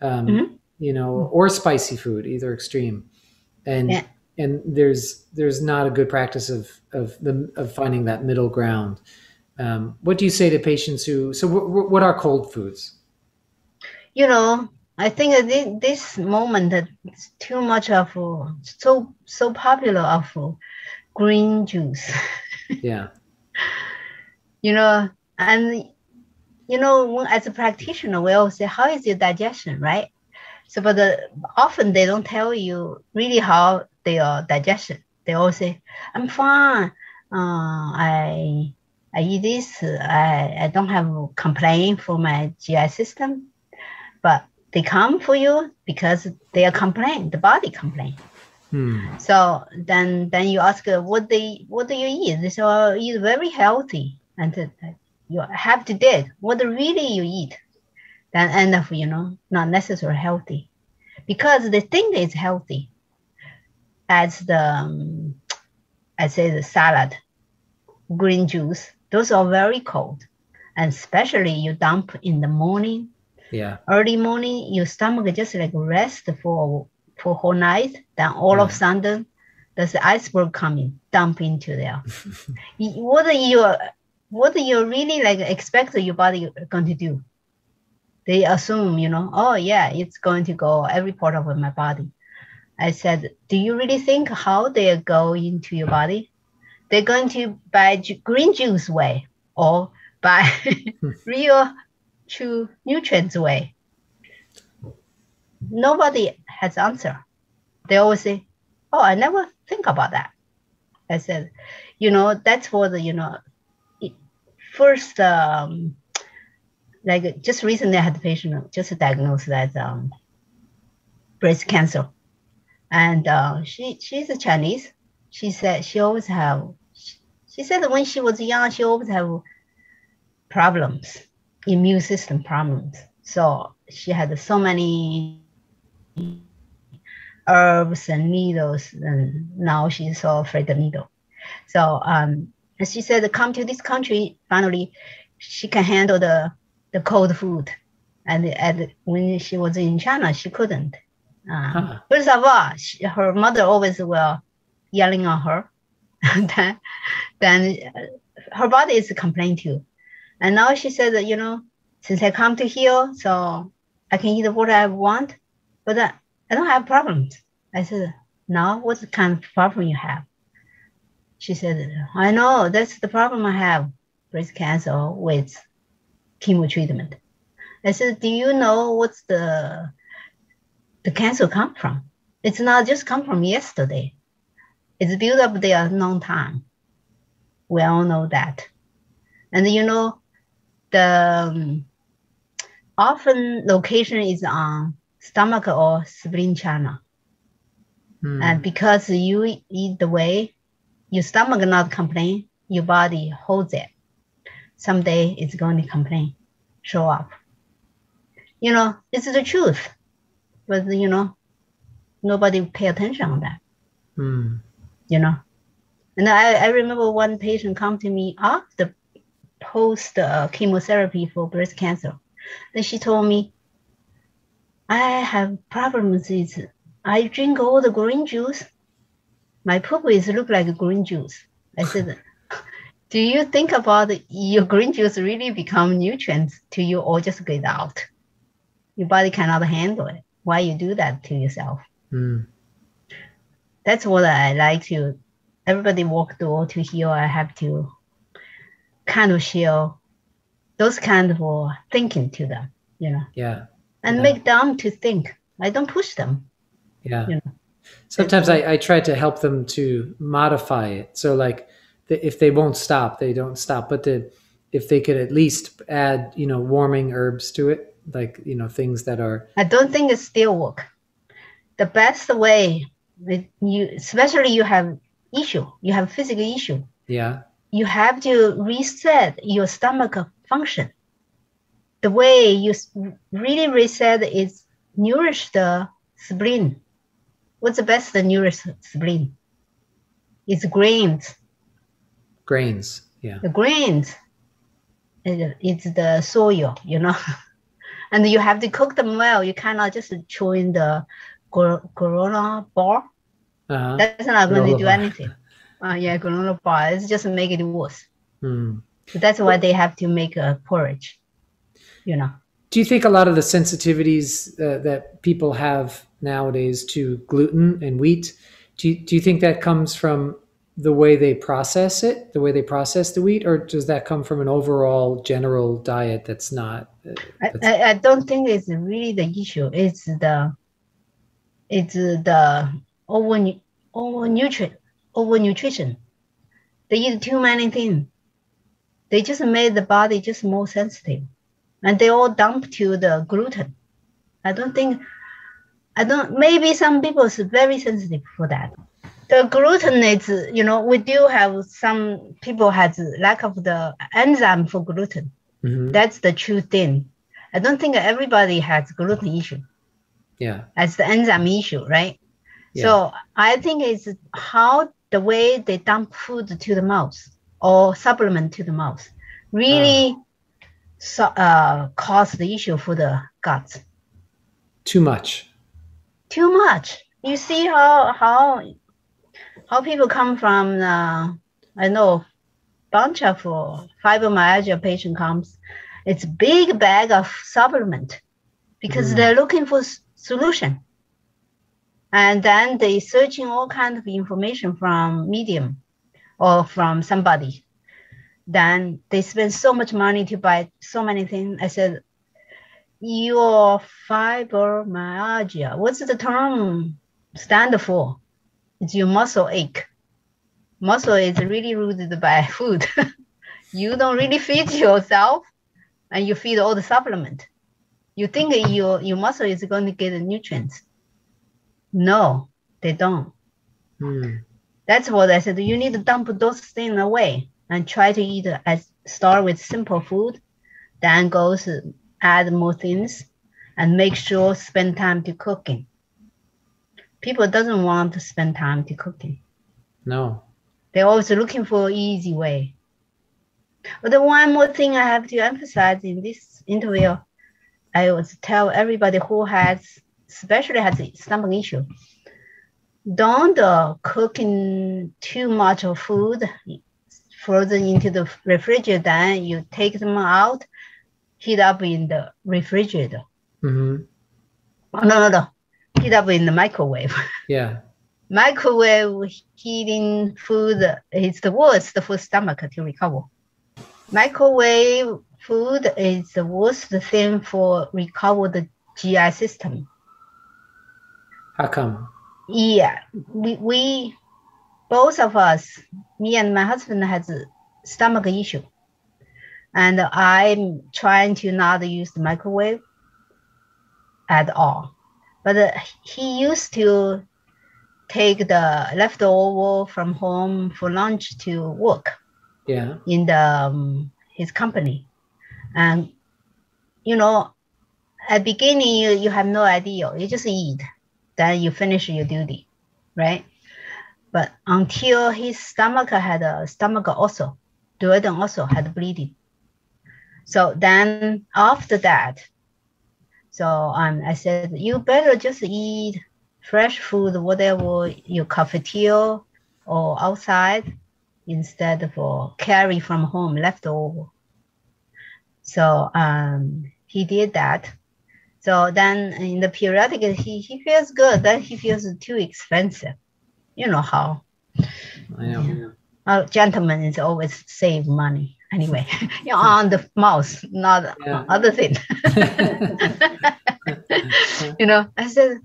you know, or spicy food, either extreme. And there's not a good practice of finding that middle ground. What do you say to patients what are cold foods? You know, I think this moment it's too much of so popular of green juice. Yeah. You know, and you know, as a practitioner, we always say, how is your digestion, right? So, but often they don't tell you really how their digestion. They always say, I'm fine. I eat this. I don't have a complaint for my GI system. But they come for you because they are complaining, the body complain. So then you ask, what do you eat? They say, oh, eat very healthy. And you have to did what really you eat. Then end up, you know, not necessarily healthy. Because they think it's healthy. as the, I say the salad, green juice, those are very cold. And especially you dump in the morning, early morning, your stomach just like rest for whole night. Then all of a sudden, there's the iceberg coming, dump into there. What you really like expect your body going to do? They assume, oh yeah, it's going to go every part of my body. I said, do you really think how they go into your body? They're going to by green juice way or by real true nutrients way. Nobody has answer. They always say, oh, I never think about that. I said, that's for the, first, like just recently I had a patient just diagnosed as breast cancer. And she's a Chinese. She said she said that when she was young, she always have problems, immune system problems. So she had so many herbs and needles, and now she's so afraid of needle. So and she said, come to this country, finally, she can handle the cold food. And when she was in China, she couldn't. First of all, her mother always will yelling on her. then her body is complaining too. And now she said that, since I come to here, so I can eat what I want, but I don't have problems. I said, now what kind of problem you have? She said, I know, that's the problem I have, breast cancer with chemo treatment. I said, do you know what's the cancer come from? It's not just come from yesterday. It's built up there a long time. We all know that. And the often location is on stomach or spleen channel. And because you eat the way, your stomach not complain, your body holds it. Someday it's going to complain, show up. It's the truth. But, nobody pay attention on that. And I remember one patient come to me after post chemotherapy for breast cancer. Then she told me, I have problems with, I drink all the green juice. My poop is look like green juice. I said, do you think about your green juice really become nutrients to you or just get out? Your body cannot handle it. Why you do that to yourself? That's what I like to, everybody walk door to here. I have to kind of share those kind of thinking to them, and make them to think. I don't push them. Sometimes I try to help them to modify it. So like if they won't stop, they don't stop. But if they could at least add, warming herbs to it, like, things that are. I don't think it still work. The best way, especially you have issue, you have physical issue. Yeah. You have to reset your stomach function. The way you really reset is nourish the spleen. What's the best to nourish spleen? It's grains. Grains, yeah. The grains. It's the soil, and you have to cook them well. You cannot just chew in the granola bar. That's not going to do anything. Granola bar. It's just make it worse. So that's why they have to make a porridge. Do you think a lot of the sensitivities that people have nowadays to gluten and wheat, do you think that comes from the way they process it, the way they process the wheat, or does that come from an overall general diet that's not? I don't think it's really the issue. It's the overnutrition. They eat too many things. They just made the body just more sensitive, and they all dump to the gluten. Maybe some people is very sensitive for that. The gluten is, we do have some people has lack of the enzyme for gluten. That's the true thing. I don't think everybody has gluten issue. Yeah. As the enzyme issue, right? So I think it's how the way they dump food to the mouth or supplement to the mouth really cause the issue for the guts. Too much. Too much. You see how people come from I know bunch of fibromyalgia patient comes. It's a big bag of supplement because they're looking for solution. And then they searching all kinds of information from Medium or from somebody. Then they spend so much money to buy so many things. I said, your fibromyalgia, what's the term stand for? It's your muscle ache. Muscle is really rooted by food. You don't really feed yourself and you feed all the supplement. You think your muscle is going to get the nutrients. No, they don't. That's what I said. You need to dump those things away and try to eat. Start with simple food, then goes add more things, and make sure spend time to cooking. People doesn't want to spend time to cooking. No. They're always looking for an easy way. But the one more thing I have to emphasize in this interview, I would tell everybody who especially has a stomach issue, don't cooking too much of food frozen into the refrigerator, then you take them out, heat up in the refrigerator. No. Heat up in the microwave. Yeah. Microwave heating food is the worst for stomach to recover. Microwave food is the worst thing for recover the GI system. How come? Yeah, we both of us, me and my husband, has a stomach issue, and I'm trying to not use the microwave at all. But he used to take the leftover from home for lunch to work. Yeah. In his company, and at beginning you have no idea. You just eat, then you finish your duty, right? But until his stomach had a stomach ulcer, duodenum also had bleeding. So then after that, I said, you better just eat fresh food, whatever your cafeteria or outside, instead of carry from home leftover. So he did that. So then in the periodic, he feels good. Then he feels too expensive. You know how. I know. Gentlemen is always save money. Anyway, on the mouse, not other thing. I said,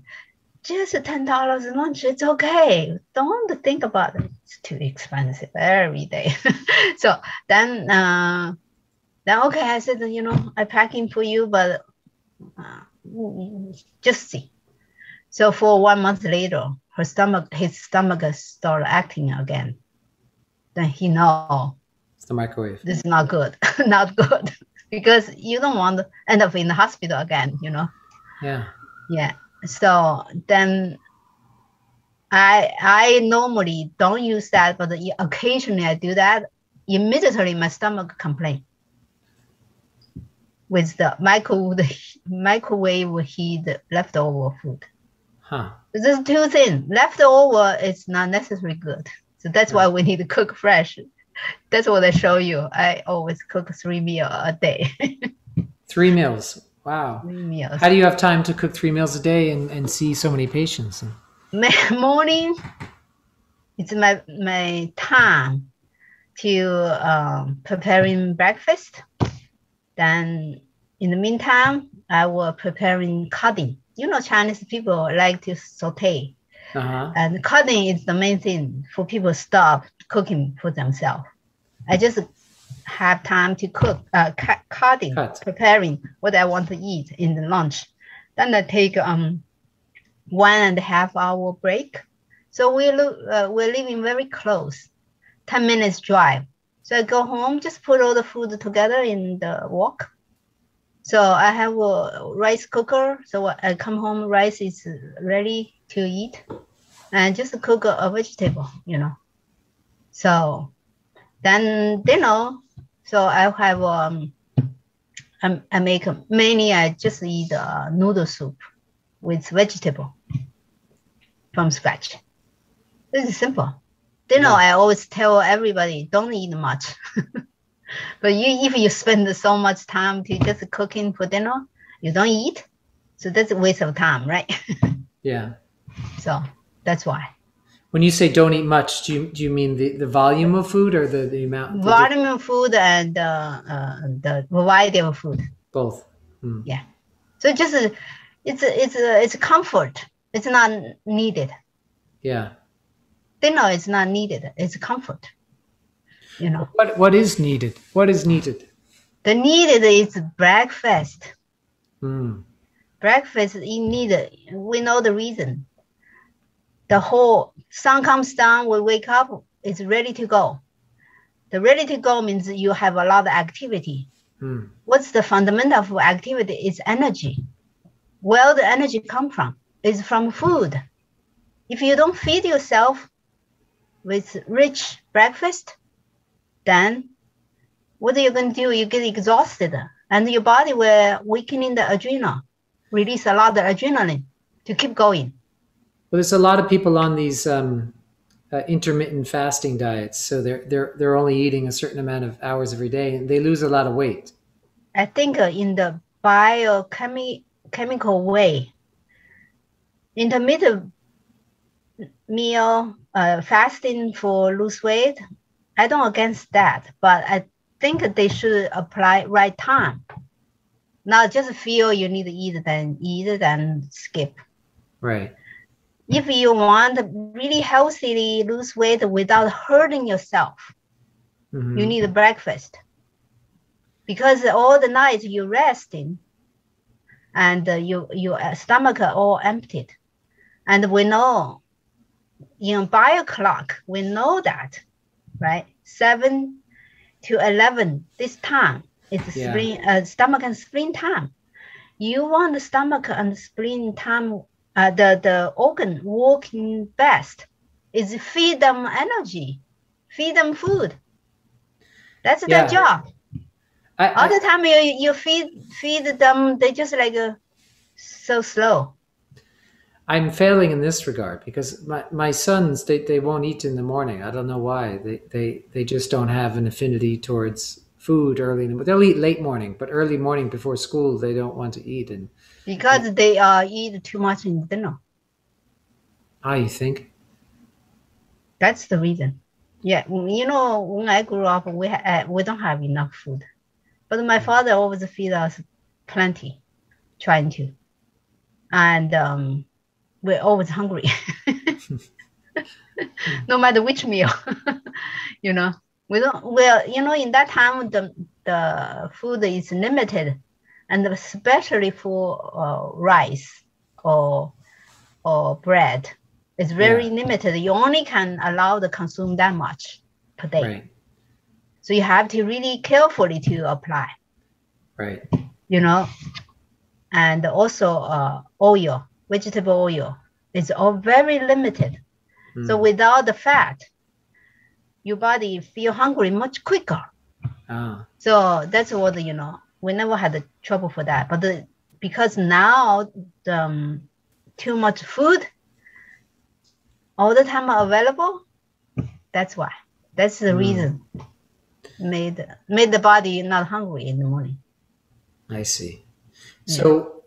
just $10 lunch, it's okay. Don't think about it. It's too expensive every day. So then okay, I said, I'm packing for you, but just see. So for 1 month later, his stomach started acting again. Then he know it's the microwave. This is not good, not good, because you don't want to end up in the hospital again. Yeah. Yeah. So then I normally don't use that, but occasionally I do that. Immediately my stomach complains with the microwave heat leftover food. There's two things. Leftover is not necessarily good. So that's why we need to cook fresh. That's what I show you. I always cook 3 meals a day. 3 meals. Wow. 3 meals. How do you have time to cook 3 meals a day and see so many patients? Morning, it's my time to preparing breakfast. Then in the meantime, I will preparing cutting. Chinese people like to saute. And cutting is the main thing for people to stop cooking for themselves. I just have time to cook, preparing what I want to eat in the lunch. Then I take 1.5 hour break. So we're living very close, 10 minutes drive. So I go home, just put all the food together in the wok. So I have a rice cooker. So I come home, rice is ready to eat. and just cook a vegetable, you know. So then dinner, so I have I make mainly I just eat noodle soup with vegetable from scratch. This is simple. Dinner, I always tell everybody, don't eat much. But if you spend so much time to just cooking for dinner, you don't eat. So that's a waste of time, right? Yeah. So that's why. When you say don't eat much, do you mean the volume of food or the amount? Volume of food and the variety of food. Both. Yeah. So just it's a comfort. It's not needed. Yeah. Dinner is not needed. It's comfort. You know. What is needed? What is needed? The needed is breakfast. Breakfast is needed. We know the reason. The whole sun comes down, we wake up, it's ready to go. The ready to go means you have a lot of activity. What's the fundamental of activity? Is energy. Where the energy come from? It's from food. If you don't feed yourself with rich breakfast, then what are you going to do? You get exhausted and your body will weakening the adrenal, release a lot of adrenaline to keep going. Well, there's a lot of people on these intermittent fasting diets, so they're only eating a certain amount of hours every day, and they lose a lot of weight. I think in the biochemical way, intermittent meal fasting for lose weight, I don't against that, but I think they should apply right time. Not just feel you need to eat, then skip. Right. If you want to really healthily lose weight without hurting yourself, you need a breakfast. Because all the night you're resting and your stomach are all emptied. And we know, in bio clock, we know that, right? 7 to 11, this time is spleen, stomach and spleen time. You want the stomach and spleen time, the organ working best is feed them energy, feed them food. That's their job. All the time you feed them, they just like so slow. I'm failing in this regard because my sons, they won't eat in the morning. I don't know why. They just don't have an affinity towards food early in the morning. They'll eat late morning, but early morning before school, they don't want to eat. Because they eat too much in dinner. You think? That's the reason. Yeah, you know, when I grew up, we don't have enough food. But my father always feed us plenty, trying to. And we're always hungry. No matter which meal, you know. In that time, the food is limited. And especially for rice or bread, it's very limited. You only can allow to consume that much per day. Right. So you have to really carefully to apply. Right. You know, and also oil, vegetable oil, is all very limited. So without the fat, your body feel hungry much quicker. So that's what, you know. We never had the trouble for that, but because now too much food all the time available, that's why. That's the reason made the body not hungry in the morning. I see. So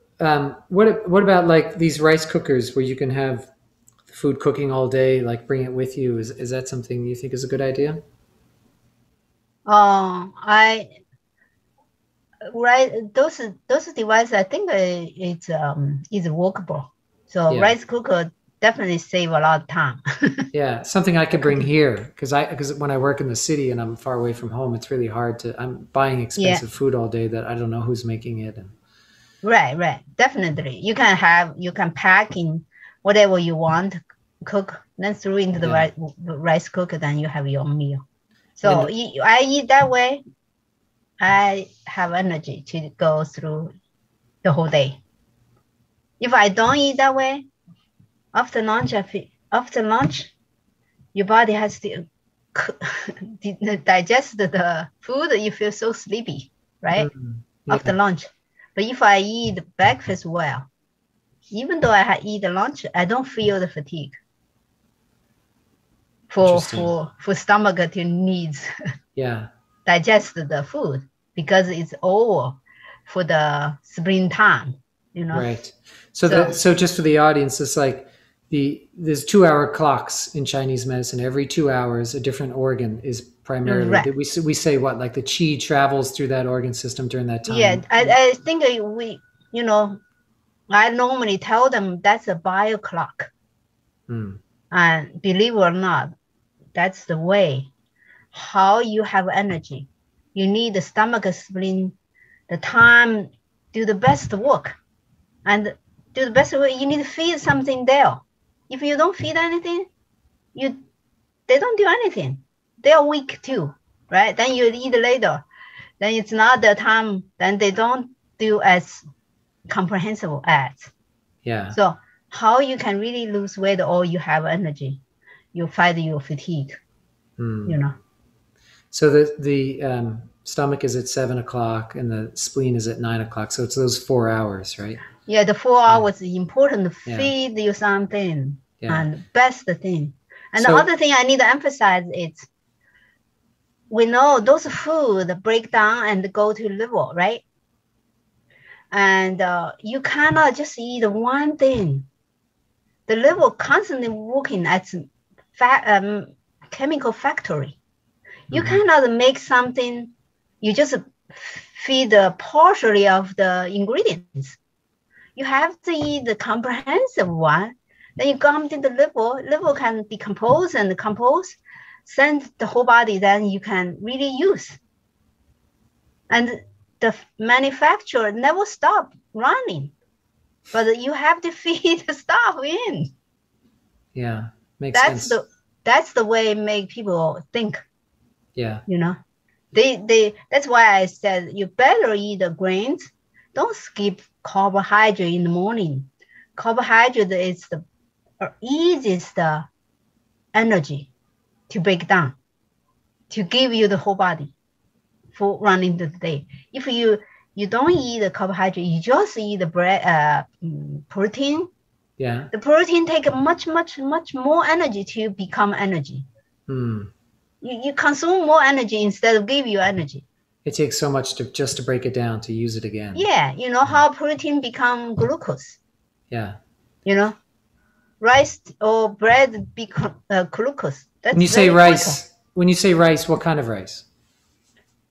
what about like these rice cookers where you can have food cooking all day, like bring it with you? Is that something you think is a good idea? Those devices, I think it's workable. So rice cooker definitely save a lot of time. Yeah, something I could bring here because when I work in the city and I'm far away from home, it's really hard to. I'm buying expensive food all day that I don't know who's making it. Right, definitely. You can pack in whatever you want, cook, then throw into the rice cooker, then you have your meal. So I eat that way. I have energy to go through the whole day. If I don't eat that way, after lunch after lunch, your body has to digest the food. You feel so sleepy, right? After lunch. But if I eat breakfast well, even though I eat lunch, I don't feel the fatigue for stomach to needs digest the food because it's over for the springtime, Right. So just for the audience, it's like there's 2-hour clocks in Chinese medicine. Every 2 hours, a different organ is primarily. Right. We say what, like the qi travels through that organ system during that time. Yeah, I think I normally tell them that's a bio clock. And believe it or not, that's the way how you have energy. You need the stomach, spleen, the time, do the best work. And do the best work, you need to feed something there. If you don't feed anything, they don't do anything. They are weak too, right? Then you eat later. Then it's not the time, then they don't do as comprehensible as. Yeah. So how you can really lose weight or you have energy, you fight your fatigue, So the stomach is at 7 o'clock and the spleen is at 9 o'clock. So it's those 4 hours, right? Yeah, the 4 hours is important to feed you something and best thing. And the other thing I need to emphasize is we know those food break down and go to liver, right? And you cannot just eat one thing. The liver constantly working at chemical factory. You cannot make something, you just feed partially of the ingredients. You have to eat the comprehensive one. Then you come to the liver. Liver can decompose and compose, send the whole body. Then you can really use. And the manufacturer never stop running, but you have to feed the stuff in. Yeah, makes sense. That's the way make people think. Yeah, that's why I said you better eat the grains. Don't skip carbohydrate in the morning. Carbohydrate is the easiest energy to break down, to give you the whole body for running the day. If you don't eat the carbohydrate, you just eat the bread, protein. Yeah. The protein take much more energy to become energy. You consume more energy instead of give you energy. It takes so much to break it down, to use it again. Yeah, you know how protein become glucose. Yeah. Rice or bread become glucose. That's when you say rice, what kind of rice?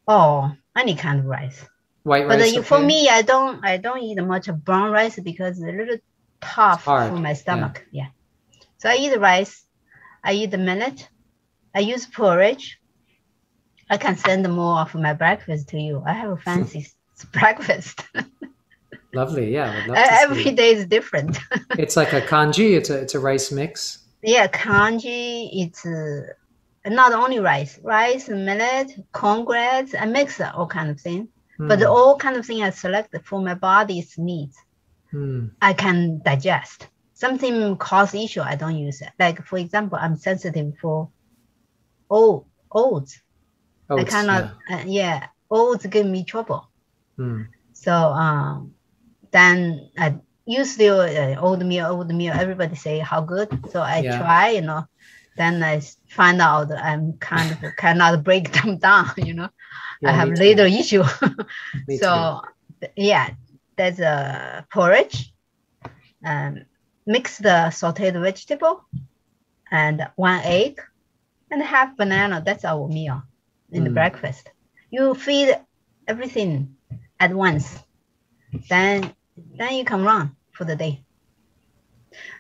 Oh, any kind of rice. White rice. But for me, I don't eat much of brown rice because it's a little tough for my stomach. Yeah. So I eat the rice. I eat the millet. I use porridge. I can send more of my breakfast to you. I have a fancy breakfast. Lovely, yeah. Every day is different. It's like a kanji. It's a rice mix. Yeah, kanji. It's not only rice, millet, corngrass. I mix all kind of thing. But all kind of thing I select for my body's needs. I can digest. Something cause issue, I don't use it. Like for example, I'm sensitive for oats. I cannot. Oats give me trouble. So then I use the oatmeal. Everybody say how good. So I try, Then I find out I'm kind of cannot break them down. I have later issue. So there's a porridge. Mix the sauteed vegetable and 1 egg and half banana. That's our meal in the breakfast. You feed everything at once. Then you can run for the day.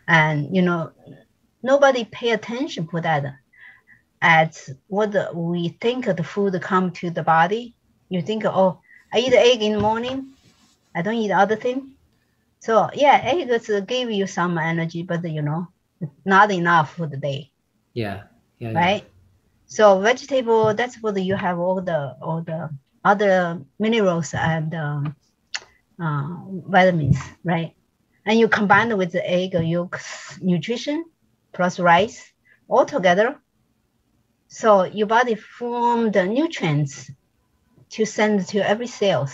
And, nobody pay attention for that. At what we think the food come to the body. You think, I eat egg in the morning. I don't eat other thing. So eggs give you some energy, but not enough for the day. Yeah. Right. So vegetable, that's what you have all the other minerals and vitamins, right? And you combine it with the egg yolk nutrition, plus rice all together. So your body form the nutrients to send to every cells.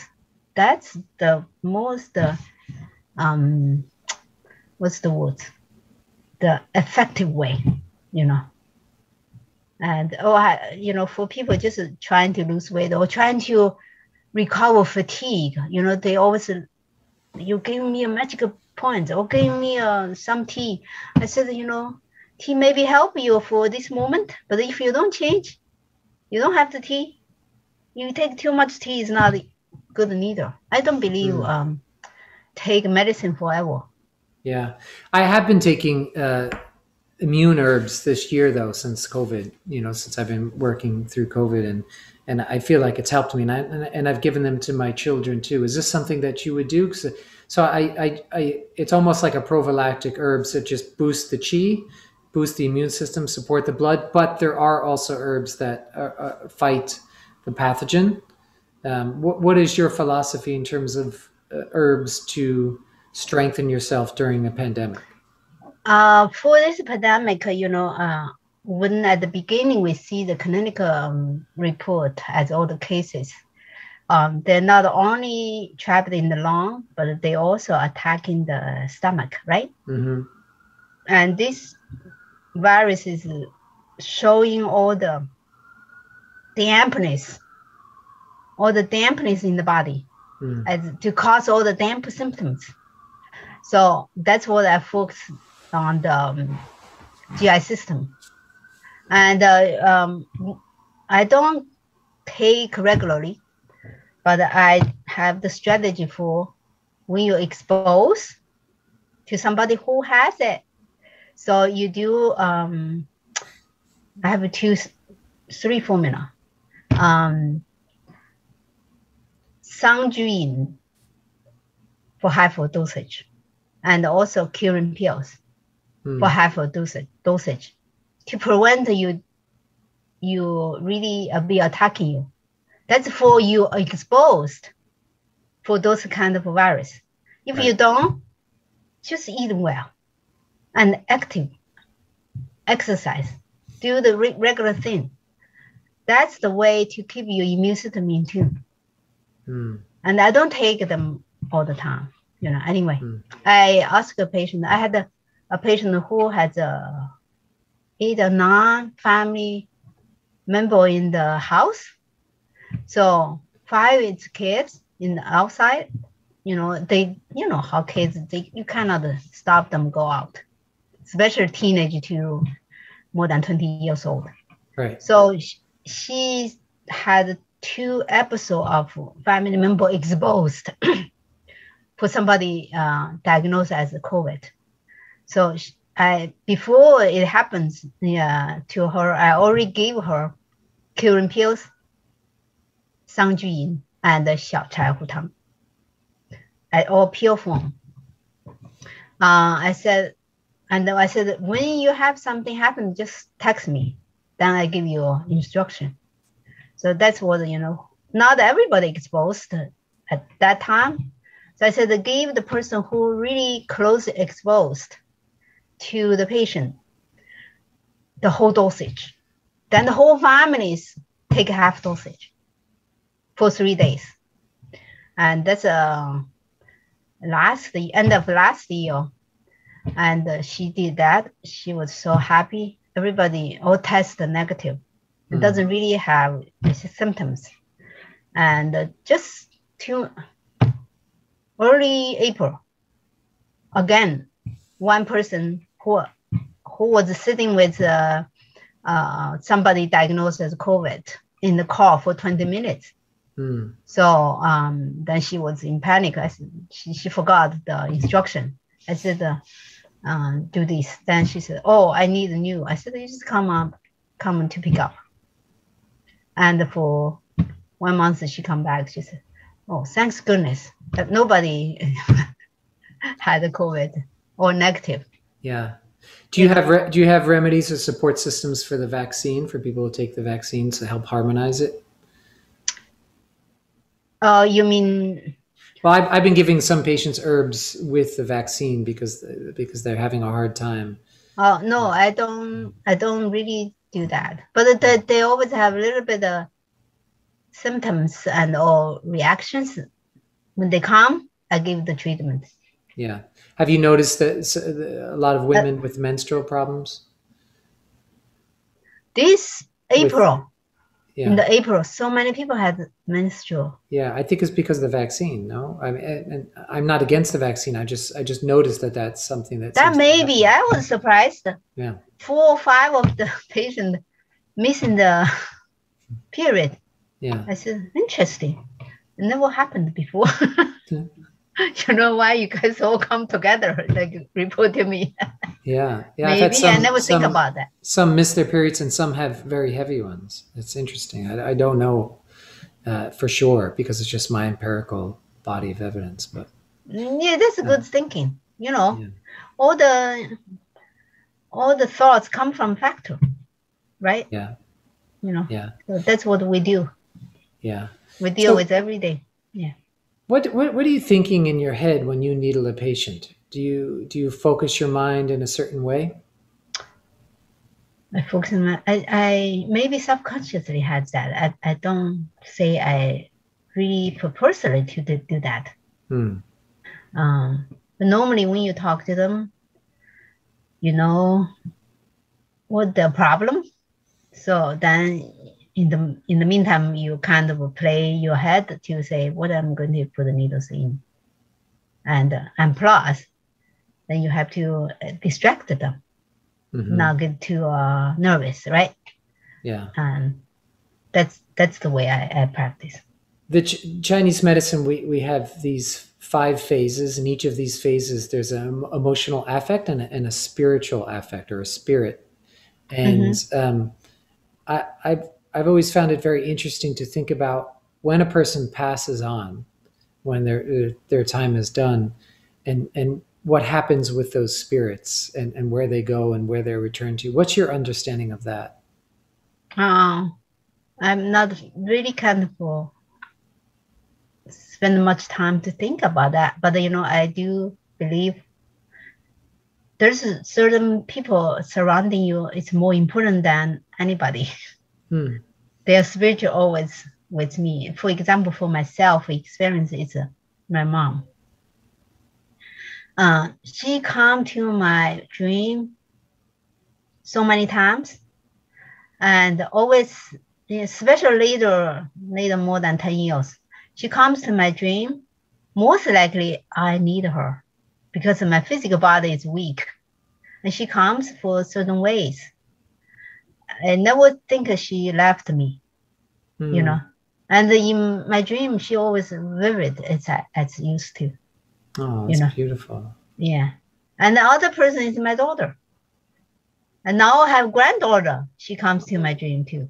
That's the most, what's the word? The effective way, you know. And, you know, for people just trying to lose weight or trying to recover fatigue, you know, they always, you gave me a magical point or gave me some tea. I said, you know, tea maybe help you for this moment, but if you don't change, you don't have the tea. You take too much tea is not good neither. I don't believe take medicine forever. Yeah. I have been taking immune herbs this year though, since COVID, you know, since I've been working through COVID, and I feel like it's helped me, and I've given them to my children too. Is this something that you would do? So I it's almost like a prophylactic herbs that just boost the chi, boost the immune system, support the blood, but there are also herbs that fight the pathogen. What is your philosophy in terms of herbs to strengthen yourself during a pandemic? For this pandemic, you know, when at the beginning we see the clinical report as all the cases, they're not only trapped in the lung, but they also attacking the stomach, right? Mm-hmm. And this virus is showing all the dampness in the body as to cause all the damp symptoms. So that's what I focus on the GI system. And I don't take regularly, but I have the strategy for when you expose to somebody who has it. So you do, I have three formula. Sangjuin for half dosage, and also curing pills for half dosage to prevent you really be attacking you. That's for you exposed for those kind of virus. If you don't, just eat well and active, exercise, do the regular thing. That's the way to keep your immune system in tune. And I don't take them all the time, you know. Anyway, I asked a patient. I had a patient who has 8 or 9 family member in the house. So 5 is kids in the outside. You know, you know how kids, you cannot stop them go out, especially teenage to more than 20 years old. Right. So she had 2 episodes of family member exposed for somebody diagnosed as COVID. So before it happens to her, I already gave her curing pills, Sangjuyin and Xiao Chai Hu Tang, at all pill form. I said, when you have something happen, just text me. Then I give you instruction. So that's what, you know, not everybody exposed at that time. So I said, give the person who really close exposed to the patient the whole dosage. Then the whole families take half dosage for 3 days. And that's the end of last year. And she did that. She was so happy. Everybody all tested negative. It doesn't really have symptoms. And just to early April, again, one person who was sitting with somebody diagnosed as COVID in the car for 20 minutes. So then she was in panic. She forgot the instruction. I said, do this. Then she said, oh, I need a new. I said, you just come to pick up. And for 1 month, she come back. She said, oh, thanks goodness that nobody had the COVID or negative. Yeah. Do you have remedies or support systems for the vaccine, for people who take the vaccine to help harmonize it? You mean? Well, I've been giving some patients herbs with the vaccine because they're having a hard time. Oh no, I don't really do that. But they always have a little bit of symptoms and or reactions. When they come, I give the treatment. Yeah. Have you noticed that a lot of women with menstrual problems? This April, in Yeah. the April, so many people had menstrual. Yeah, I think it's because of the vaccine. No, I mean, and I'm not against the vaccine. I just noticed that that's something that That seems to may be. happen. I was surprised. Yeah. 4 or 5 of the patients missing the period. Yeah. I said, interesting. It never happened before. Yeah. You know why you guys all come together, like report to me. Yeah. Maybe I never think about that. Some miss their periods and some have very heavy ones. It's interesting. I don't know for sure because it's just my empirical body of evidence. But yeah, that's a good thinking. You know, yeah. all the thoughts come from factor, right? Yeah. You know. Yeah. So that's what we do. Yeah. We deal with every day. Yeah. What are you thinking in your head when you needle a patient? Do you focus your mind in a certain way? I focus on I maybe subconsciously had that. I don't say I really purposely to do that. But normally when you talk to them, you know what the problem. So then in the meantime, you kind of play your head to say what I'm going to put the needles in, and plus, then you have to distract them, not get too nervous, right? Yeah. And that's the way I practice. The Chinese medicine, we have these 5 phases. In each of these phases, there's an emotional affect and a spiritual affect or a spirit. And I've always found it very interesting to think about when a person passes on, when their time is done, and what happens with those spirits and where they go and where they're returned to. What's your understanding of that? I'm not really kind of spend much time to think about that, but you know, I do believe there's certain people surrounding you. It's more important than anybody. Their spiritual always with me. For example, for myself, experience is my mom. She come to my dream so many times, and always, especially later more than 10 years, she comes to my dream. Most likely, I need her because my physical body is weak, and she comes for certain ways. I never think she left me, you know. And in my dream, she always vivid as used to. Oh, that's beautiful. Yeah. And the other person is my daughter. And now I have granddaughter. She comes to my dream too.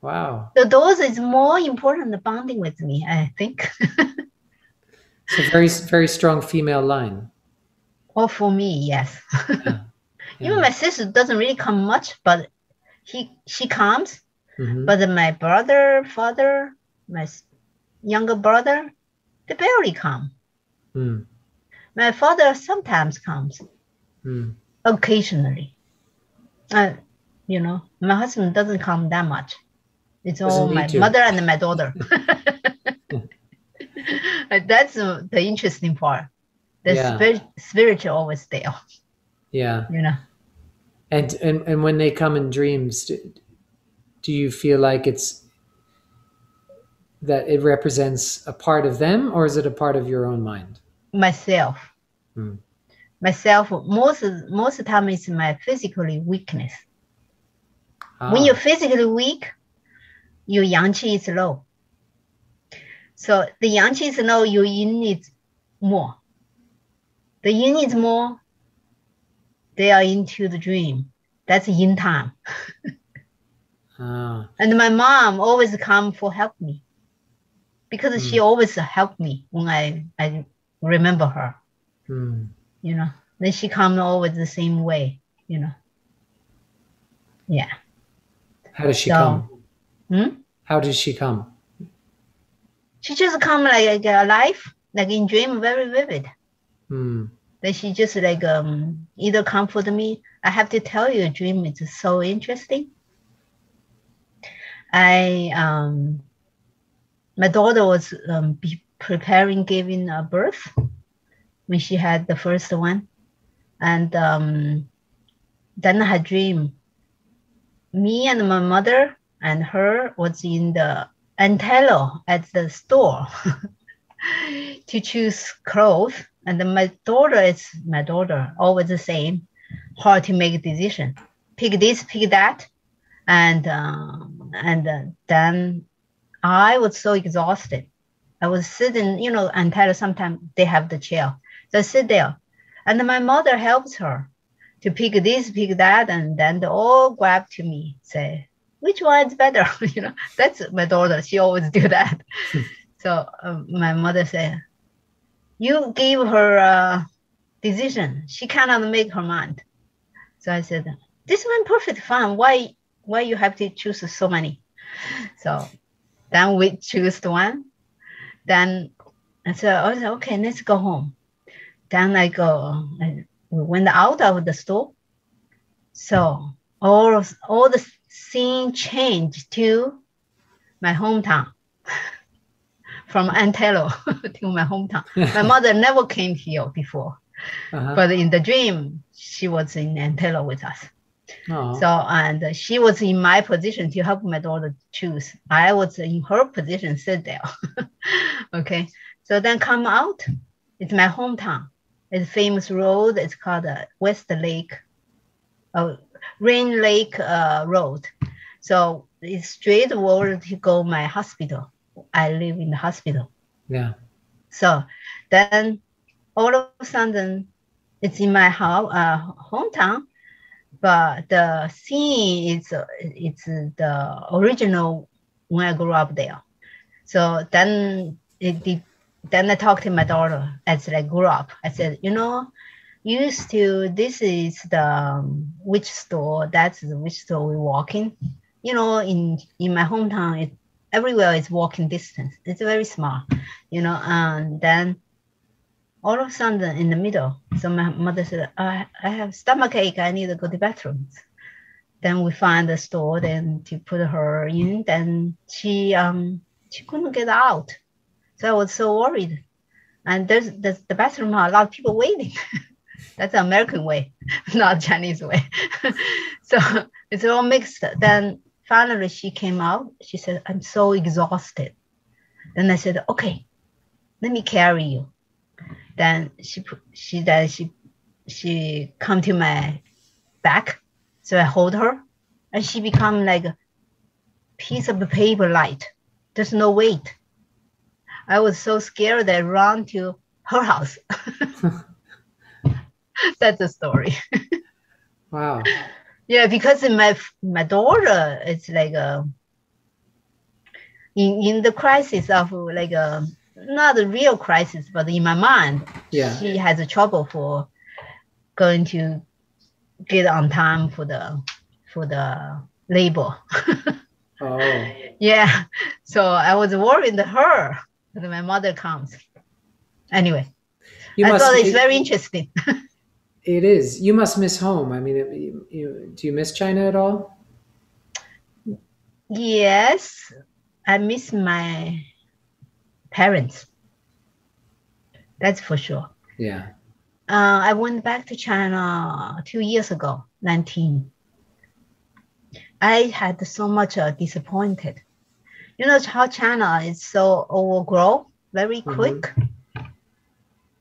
Wow. So those is more important than bonding with me, I think. So very, very strong female line. Oh, for me, yes. Yeah. Even my sister doesn't really come much, but she comes. But my brother, father, my younger brother, they barely come. My father sometimes comes, occasionally. You know, my husband doesn't come that much. It's all my mother and my daughter. That's the interesting part. The spiritual always there. Yeah. You know. And when they come in dreams, do you feel like it's that it represents a part of them, or is it a part of your own mind? Myself. Myself, most of the time it's my physically weakness. When you're physically weak, your yang qi is low. So the yang qi is low, your yin needs more. The yin needs more, they are into the dream. That's yin time. And my mom always come for help me, because she always helped me when I remember her. You know, then she come always the same way, you know. Yeah. How does she come? How does she come? She just come like alive, like in dream, very vivid. Then she just like either comfort me, I have to tell you, a dream is so interesting. My daughter was preparing giving birth when she had the first one. And then I had a dream. Me and my mother and her was in the Antello at the store to choose clothes. And then my daughter, always the same, hard to make a decision. Pick this, pick that. And then I was so exhausted. I was sitting, Antello, sometimes they have the chair. So I sit there. And my mother helps her to pick this, pick that, and then they all grab to me, say, which one is better? That's my daughter. She always do that. So my mother said, you give her a decision. She cannot make her mind. So I said, this one perfect fine. Why you have to choose so many? So then we choose the one. Then I said, okay, let's go home. Then we went out of the store. So all the scene changed to my hometown. From Antello to my hometown. My mother never came here before. But in the dream, she was in Antello with us. So, and she was in my position to help my daughter choose. I was in her position, sit there. Okay. So then come out, it's my hometown. It's a famous road. It's called West Lake, Rain Lake Road. So it's straight forward to go my hospital. I live in the hospital. Yeah. So then all of a sudden it's in my hometown, but the scene is it's the original when I grew up there. So then then I talked to my daughter as I grew up. I said, this is the which store, that's the which store we walk in. In my hometown, everywhere is walking distance. It's very small, and then all of a sudden in the middle, so my mother said, I have stomachache, I need to go to the bathroom. Then we find the store, then to put her in, then she couldn't get out. So I was so worried. And there's the bathroom, a lot of people waiting. That's the American way, not Chinese way. So it's all mixed. Then finally she came out. She said, I'm so exhausted. Then I said, okay, let me carry you. Then she come to my back. So I hold her and she become like a piece of paper light. There's no weight. I was so scared that I ran to her house. That's the story. Wow. Yeah, because in my daughter, it's like in the crisis of like not a real crisis, but in my mind, yeah, she has a trouble for going to get on time for the labor. Oh. Yeah, so I was worried her that my mother comes. Anyway, I thought it's very interesting. It is. You must miss home. I mean, do you miss China at all? Yes, I miss my parents. That's for sure. Yeah. I went back to China 2 years ago, 19. I had so much disappointed. You know how China is so overgrown very quick.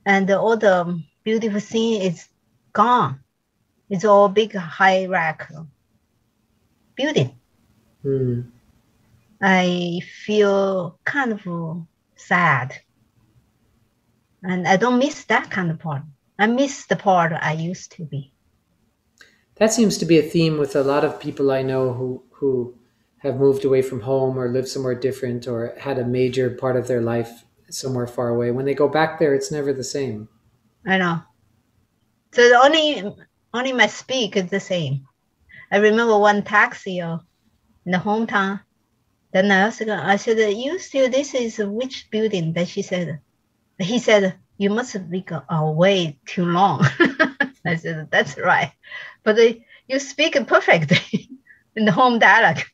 And all the beautiful scene is gone. It's all big high rack building. I feel kind of sad. And I don't miss that kind of part. I miss the part I used to be. That seems to be a theme with a lot of people I know who have moved away from home or lived somewhere different or had a major part of their life somewhere far away. When they go back there, it's never the same. I know. So the only my speak is the same. I remember one taxi in the hometown. Then I said, this is which building? Then he said, you must be away too long. I said, that's right. but you speak it perfectly in the home dialect.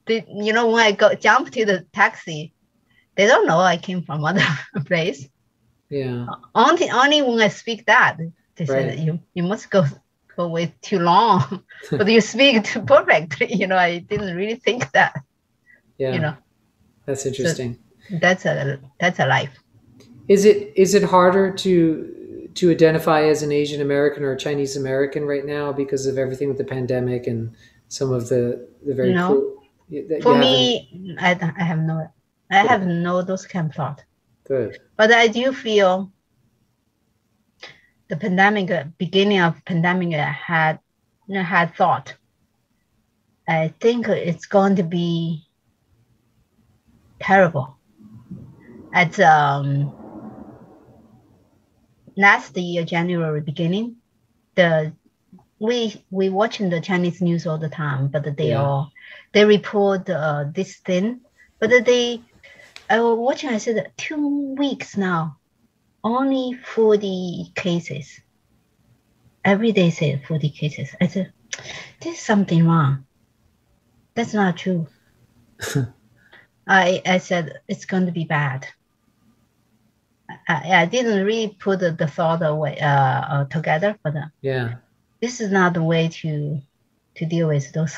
You know, when I jump to the taxi, they don't know I came from other place. Yeah. Only when I speak that, they Right. said you must go way too long, but you speak it perfectly. You know, I didn't really think that. Yeah. You know, That's interesting. so that's a life. Is it harder to identify as an Asian American or a Chinese American right now because of everything with the pandemic and some of the very No. For me, I have no those kind of thought. Good. But I do feel the beginning of pandemic, I had thought. I think it's going to be terrible. At last year, January beginning, we watching the Chinese news all the time, but they report this thing, but I was watching. I said 2 weeks now, only 40 cases. Every day say 40 cases. I said, there's something wrong. That's not true. I said it's going to be bad. I didn't really put the thought away together, but this is not the way to deal with those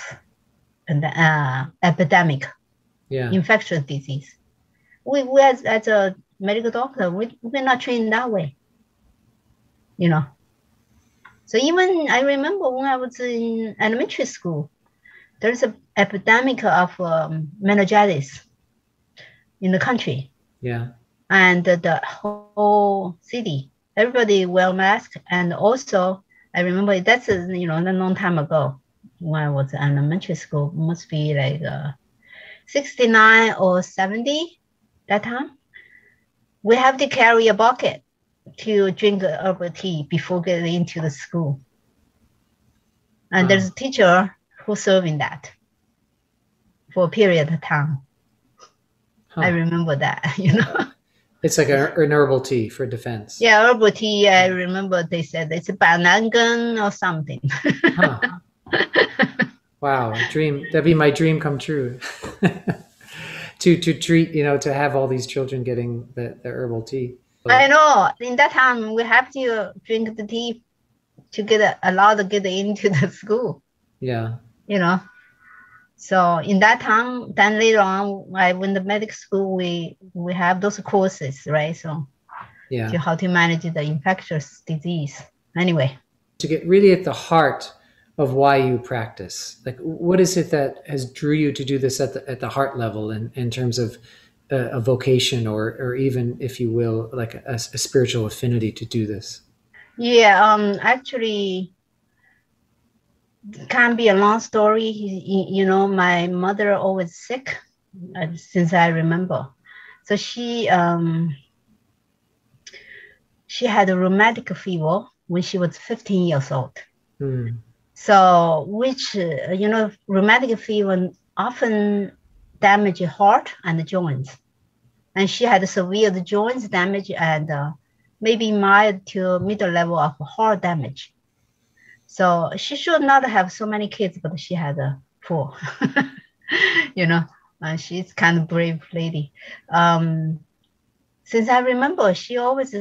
epidemic, infectious disease. We as a medical doctor, we're not trained that way, you know. So even I remember when I was in elementary school, there's an epidemic of meningitis in the country. Yeah. And the whole city, everybody wear masks. And also, I remember that's a long time ago when I was in elementary school, must be like 69 or 70 that time. We have to carry a bucket to drink herbal tea before getting into the school. And there's a teacher who's serving that for a period of time. I remember that, you know. It's like an herbal tea for defense. Yeah, herbal tea. I remember they said it's a banangan or something. Wow, a dream. That'd be my dream come true. to treat, to have all these children getting the herbal tea. I know. In that time, we have to drink the tea to allowed to get into the school. Yeah. You know. So in that time, then later on, I went to medical school. We have those courses, right? So to how to manage the infectious disease. Anyway, to get really at the heart of why you practice, like what is it that has drew you to do this at the heart level in terms of a vocation or even, if you will, like a spiritual affinity to do this? Yeah, actually. It can be a long story. You know, my mother always sick since I remember. So she had a rheumatic fever when she was 15 years old. So which, rheumatic fever often damage heart and joints. And she had severe joints damage and maybe mild to middle level of heart damage. So she should not have so many kids, but she had 4. She's kind of brave lady. Since I remember, she always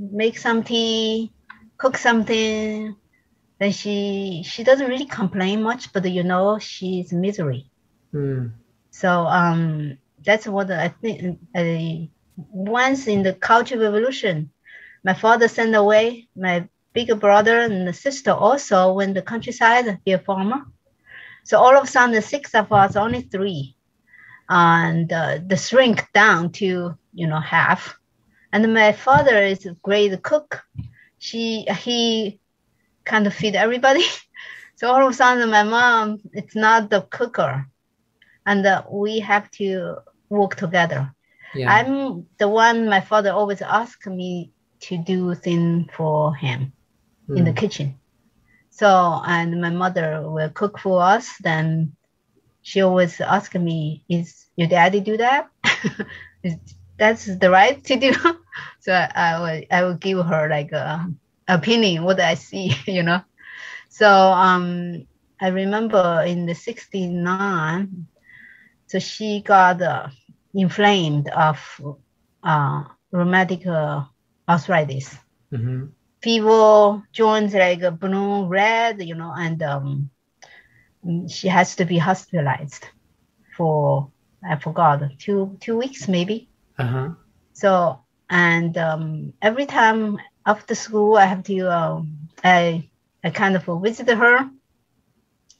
make some tea, cook something. Then she doesn't really complain much, but she's misery. So that's what I think. Once in the Cultural Revolution, my father sent away my bigger brother and the sister also went to the countryside to be a farmer. So all of a sudden, the 6 of us, only 3. And the shrink down to, half. And my father is a great cook. He kind of feed everybody. So all of a sudden, my mom, it's not the cooker. And we have to work together. Yeah. I'm the one my father always asked me to do things for him. In the kitchen. So, and my mother will cook for us. Then she always asks me, is your daddy do that? That's the right to do? So I will give her like a opinion, what I see, So I remember in the 69, so she got inflamed of rheumatic arthritis. Mm-hmm. Fever, joints like blue, red, you know, and she has to be hospitalized for, I forgot, two weeks maybe. Uh-huh. So, and every time after school, I have to, I kind of visit her.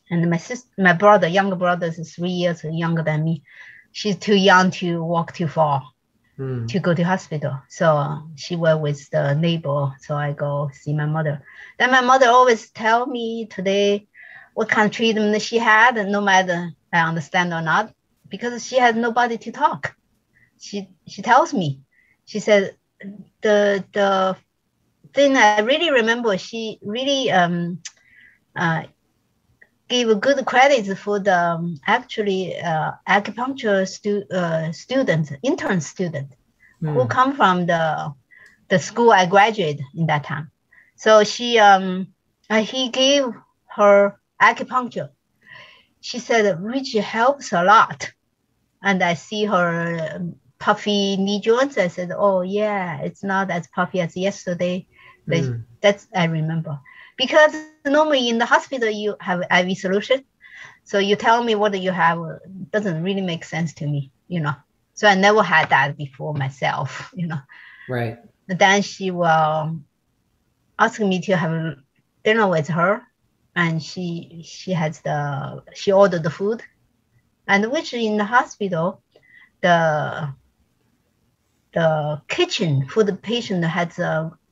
And my brother, younger brother, is 3 years younger than me. She's too young to walk too far to go to hospital. So she was with the neighbor. So I go see my mother. Then my mother always tell me today what kind of treatment she had, no matter I understand or not, because she had nobody to talk. She tells me, she said, the thing I really remember, she really gave good credit for the actually acupuncture student, intern student who come from the school I graduated in that time. So he gave her acupuncture. She said, which helps a lot. And I see her puffy knee joints. I said, oh yeah, it's not as puffy as yesterday. That's, I remember. Because normally in the hospital, you have IV solution. So you tell me what you have doesn't really make sense to me, you know. So I never had that before myself, you know. Right. But then she will ask me to have dinner with her. And she ordered the food. And which in the hospital, the kitchen for the patient has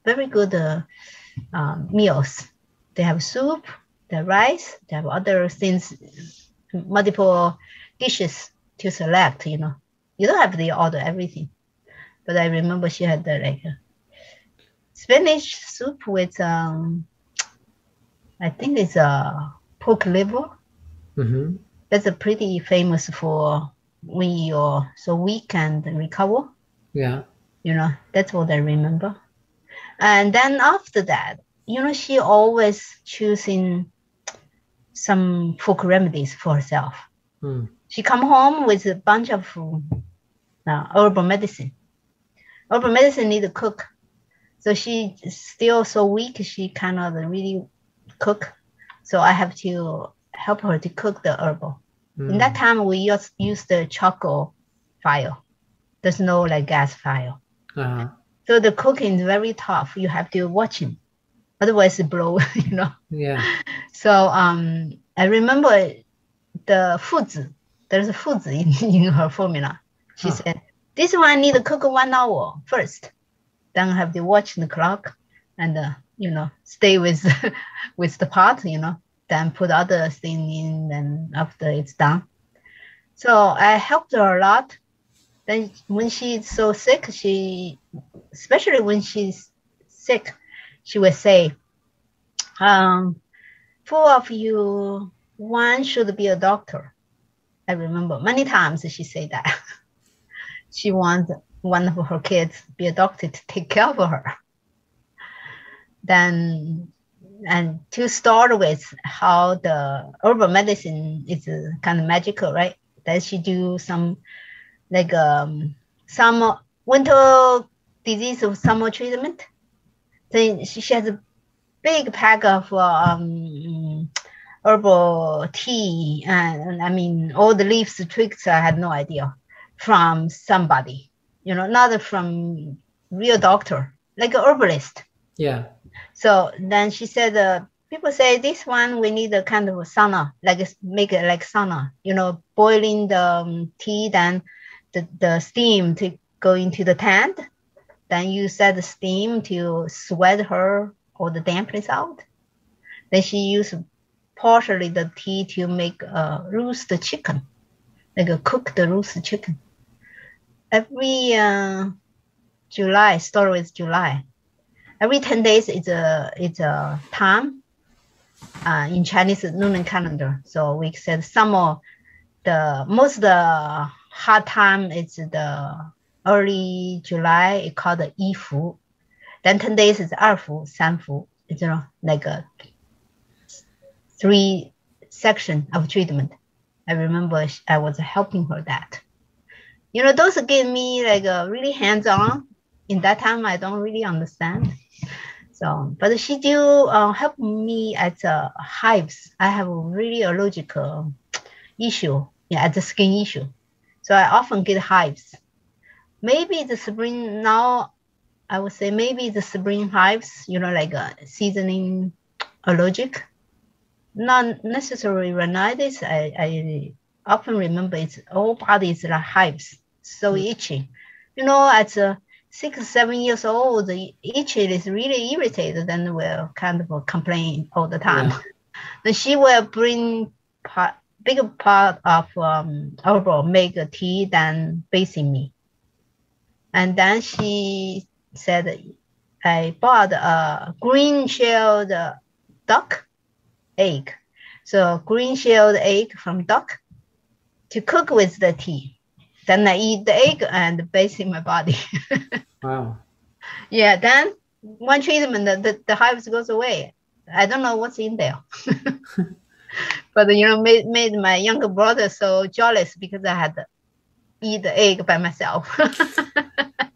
very good meals. They have soup, they have rice, they have other things, multiple dishes to select, you know. You don't have to order everything. But I remember she had like a spinach soup with, I think it's a pork liver. Mm-hmm. That's a pretty famous for when you're so weak and recover. Yeah. You know, that's what I remember. And then after that, you know, she always choosing some folk remedies for herself. She come home with a bunch of herbal medicine. Herbal medicine need to cook. So she still so weak, she cannot really cook. So I have to help her to cook the herbal. In that time, we use the charcoal fire. There's no like gas fire. Uh-huh. So the cooking is very tough. You have to watch it. Otherwise it blow, you know. Yeah. So I remember the foods. There's foods in her formula. She said, this one I need to cook 1 hour first. Then I have to watch the clock and you know, stay with the pot, you know, then put other thing in and after it's done. So I helped her a lot. Then when she's so sick, especially when she's sick, she would say, 4 of you, one should be a doctor. I remember many times she said that. She wants one of her kids to be a doctor to take care of her. Then, and to start with how the herbal medicine is kind of magical, right? Then she do some like some winter disease of summer treatment. Then she has a big pack of herbal tea, and I mean all the leaves, the twigs, I had no idea, from somebody, you know, not from real doctor, like a herbalist. Yeah. So then she said, people say this one we need a kind of a sauna, like make it like sauna, you know, boiling the tea, then the steam to go into the tent. Then you set the steam to sweat her all the dampness out. Then she used partially the tea to make roast chicken, like a cooked roast chicken. Every July, start with July. Every 10 days it's a time in Chinese lunar calendar. So we said summer, most of the hot time is the early July. It's called the Yifu. Then 10 days is 二伏, 三伏. It's, you know, like 3 section of treatment. I remember I was helping her that. Those gave me like a really hands-on. In that time, I don't really understand. So, but she do help me at hives. I have a really allergic issue, at the skin issue. So I often get hives. Maybe the spring now, I would say maybe the spring hives, like a seasoning allergic. Not necessarily rhinitis. I often remember it's all bodies like hives, so itchy. At 6, 7 years old, the itchy is really irritated and will kind of complain all the time. Yeah. Then she will bring bigger part of herbal, make a tea, then bathing me. And then she said, I bought a green-shelled duck egg. So green-shelled egg from duck to cook with the tea. Then I eat the egg and bathe in my body. Wow. Yeah, then one treatment, the hives goes away. I don't know what's in there. But, made my younger brother so jealous because I had to eat the egg by myself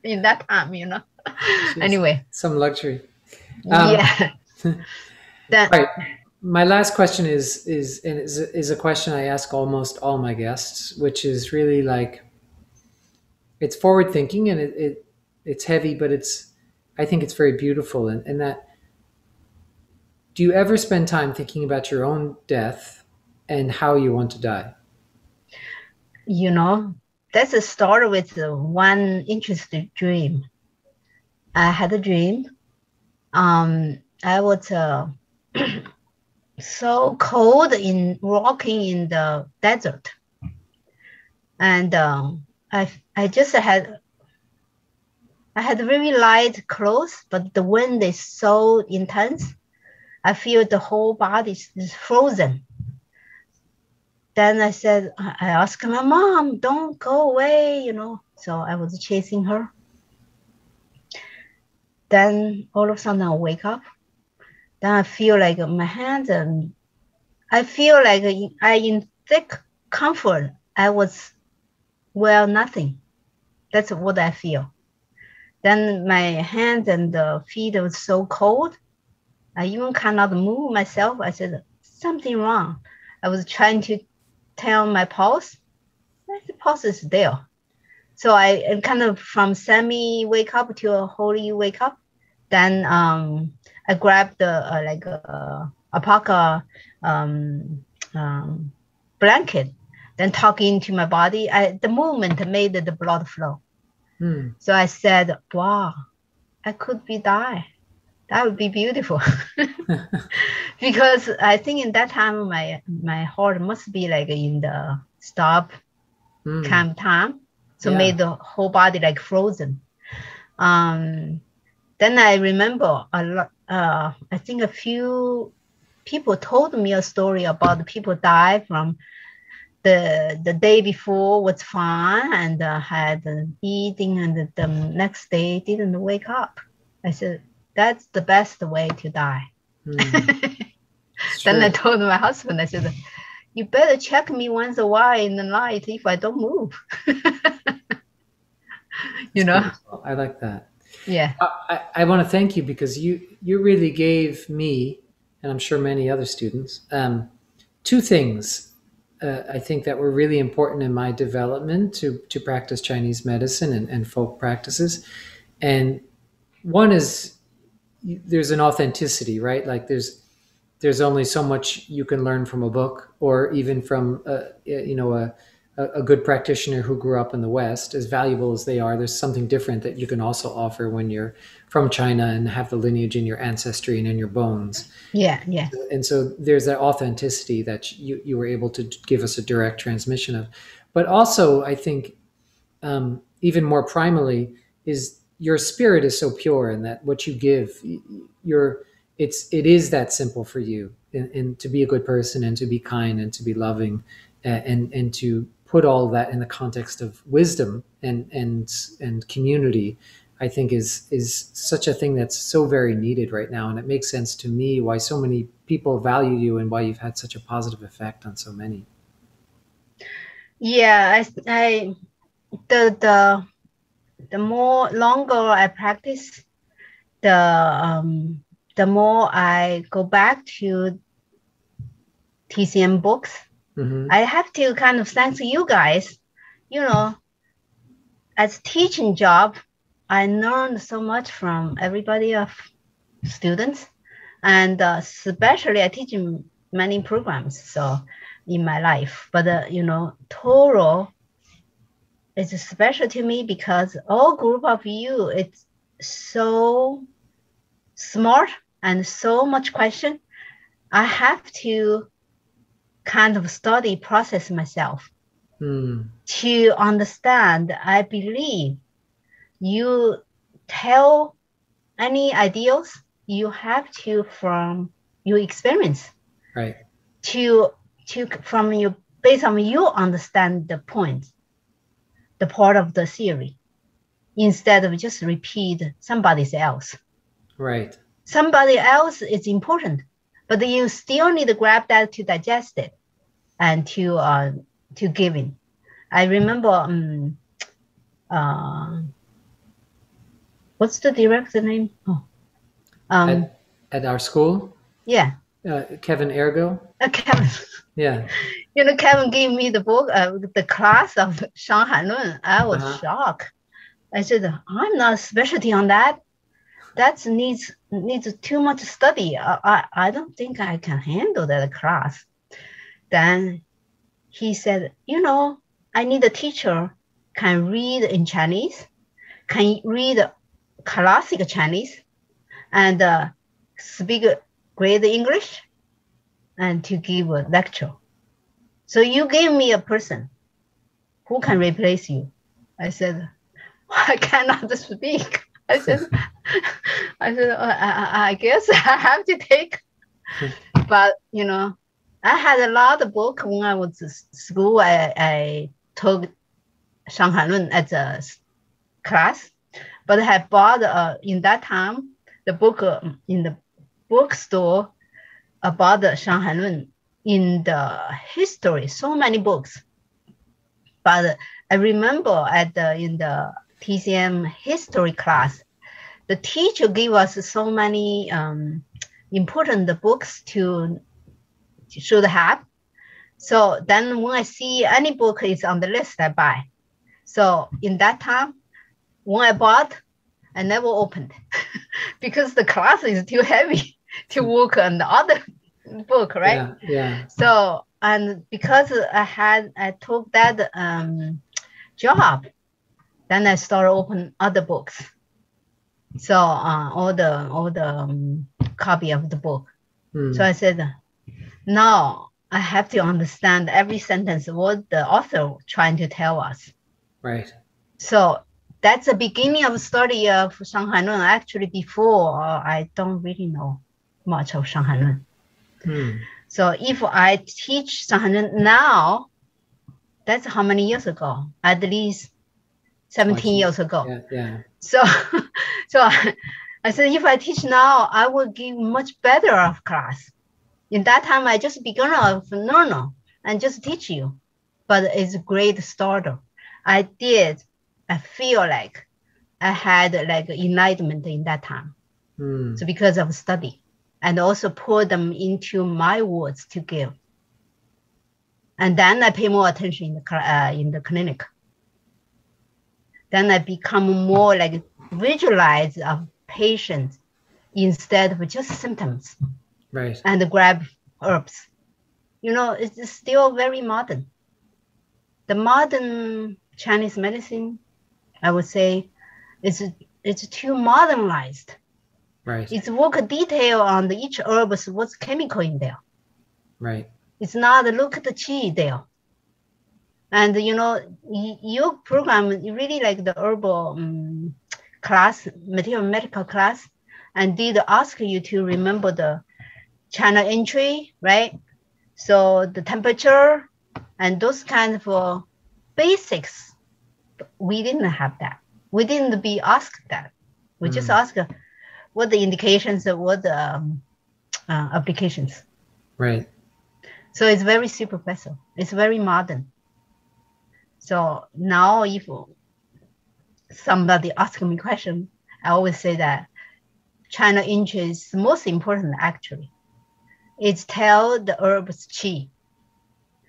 in that time, Anyway. Some luxury. Yeah. Right. My last question is a question I ask almost all my guests, which is really like, it's forward thinking and it's heavy, but I think it's very beautiful. And that, do you ever spend time thinking about your own death and how you want to die? That's a story with one interesting dream. I had a dream. I was so cold walking in the desert. And I just had very light clothes, but the wind is so intense. I feel the whole body is frozen. Then I asked my mom, don't go away, So I was chasing her. Then all of a sudden I wake up. Then I feel like my hands, and I feel like I in thick comfort. I was nothing. That's what I feel. Then my hands and the feet were so cold. I even cannot move myself. I said, something wrong. I was trying to tell my pulse. The pulse is there. So I kind of from semi wake up to a wholly wake up. Then I grabbed the alpaca blanket, then talking to my body. The movement made the blood flow. So I said, wow, I could be die. That would be beautiful. Because I think in that time, my heart must be like in the stop camp time. So made the whole body like frozen. Then I remember a lot. I think a few people told me a story about the people died from the day before was fine and had eating, and the next day didn't wake up. I said, that's the best way to die. Then I told my husband, I said, you better check me once a while in the night if I don't move. Beautiful. I like that. Yeah. I want to thank you because you really gave me, and I'm sure many other students, 2 things I think that were really important in my development to practice Chinese medicine and folk practices. And one is there's an authenticity, right? Like there's only so much you can learn from a book or even from a good practitioner who grew up in the West. As valuable as they are, there's something different that you can also offer when you're from China and have the lineage in your ancestry and in your bones. Yeah. And so there's that authenticity that you were able to give us a direct transmission of. But also, I think even more primally is your spirit is so pure, and that what you give, it is that simple for you, and to be a good person and to be kind and to be loving, and to put all of that in the context of wisdom and community. I think is such a thing that's so very needed right now. And it makes sense to me why so many people value you and why you've had such a positive effect on so many. Yeah, the more longer I practice, the more I go back to TCM books. Mm-hmm. I have to kind of thank you guys. You know, as teaching job, I learned so much from everybody of students, and especially I teach in many programs so in my life. But you know, Toro is special to me because all group of you, it's so smart and so much question. I have to kind of study process myself to understand. I believe you tell any ideals, you have to from your experience, right? To from you based on you understand the point, the part of the theory, instead of just repeat somebody else. Right. Somebody else is important, but you still need to grab that to digest it and to give in. I remember what's the director name? At our school? Yeah. Kevin Ergo? Kevin. Yeah. You know, Kevin gave me the book, the class of Shanghai Lun. I was shocked. I said, I'm not a specialty on that. That needs too much study. I don't think I can handle that class. Then he said, you know, I need a teacher can read in Chinese, can read classic Chinese, and speak great English, and to give a lecture. So you gave me a person who can replace you. I said, I cannot speak. I said, I guess I have to take. But, you know, I had a lot of book when I was in school. I took Shanghai Lun as a class, but I bought in that time the book in the bookstore about the Shanghai Lun in the history. So many books, but I remember in the TCM history class, the teacher gave us so many important books to should have. So then when I see any book is on the list, I buy. So in that time, when I bought, I never opened because the class is too heavy to work on the other book, right? Yeah. So, and because I took that job, then I started open other books. So all the copy of the book. So I said, now I have to understand every sentence what the author trying to tell us. Right. So that's the beginning of study of Shanghai Lun. Actually, before I don't really know much of Shanghai Lun. So if I teach Shanghai Lun now, that's how many years ago? At least 17 years ago. Yeah. So I said, if I teach now, I will give much better of class. In that time, I just beginner of learner and just teach you, but it's a great starter. I feel like I had like enlightenment in that time. So because of study and also put them into my words to give. And then I pay more attention in the clinic. Then I become more like visualize of patients instead of just symptoms. Right. And grab herbs. You know, it's still very modern. The modern Chinese medicine, I would say, it's too modernized. Right. It's work detail on each herb, what's chemical in there. Right. It's not look at the qi there. And you know, your program really like the herbal class, material medical class, and did ask you to remember the channel entry, right? So the temperature and those kind of basics, we didn't have that. We didn't be asked that. We just asked what the indications, what the applications. Right. So it's very superficial. It's very modern. So now if somebody asks me a question, I always say that China interest is most important actually. It's tell the herb's qi.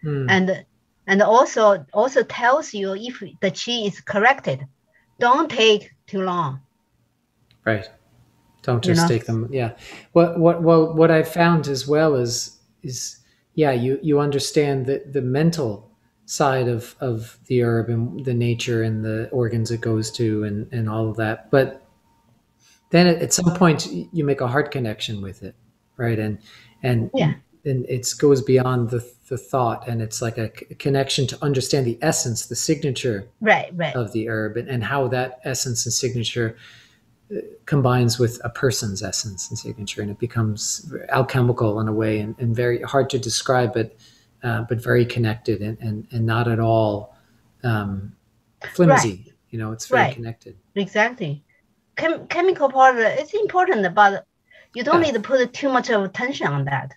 And also tells you if the qi is corrected. Don't take too long. Right. Don't just take them. Yeah. What I found as well is yeah, you understand the mental side of the herb and the nature and the organs it goes to and all of that. But then at some point you make a heart connection with it, right? And it goes beyond the thought, and it's like a connection to understand the essence, the signature of the herb, and how that essence and signature combines with a person's essence and signature, and it becomes alchemical in a way, and very hard to describe, but very connected and not at all flimsy. It's very connected. Exactly. Chemical part, it's important, but you don't need to put too much of attention on that.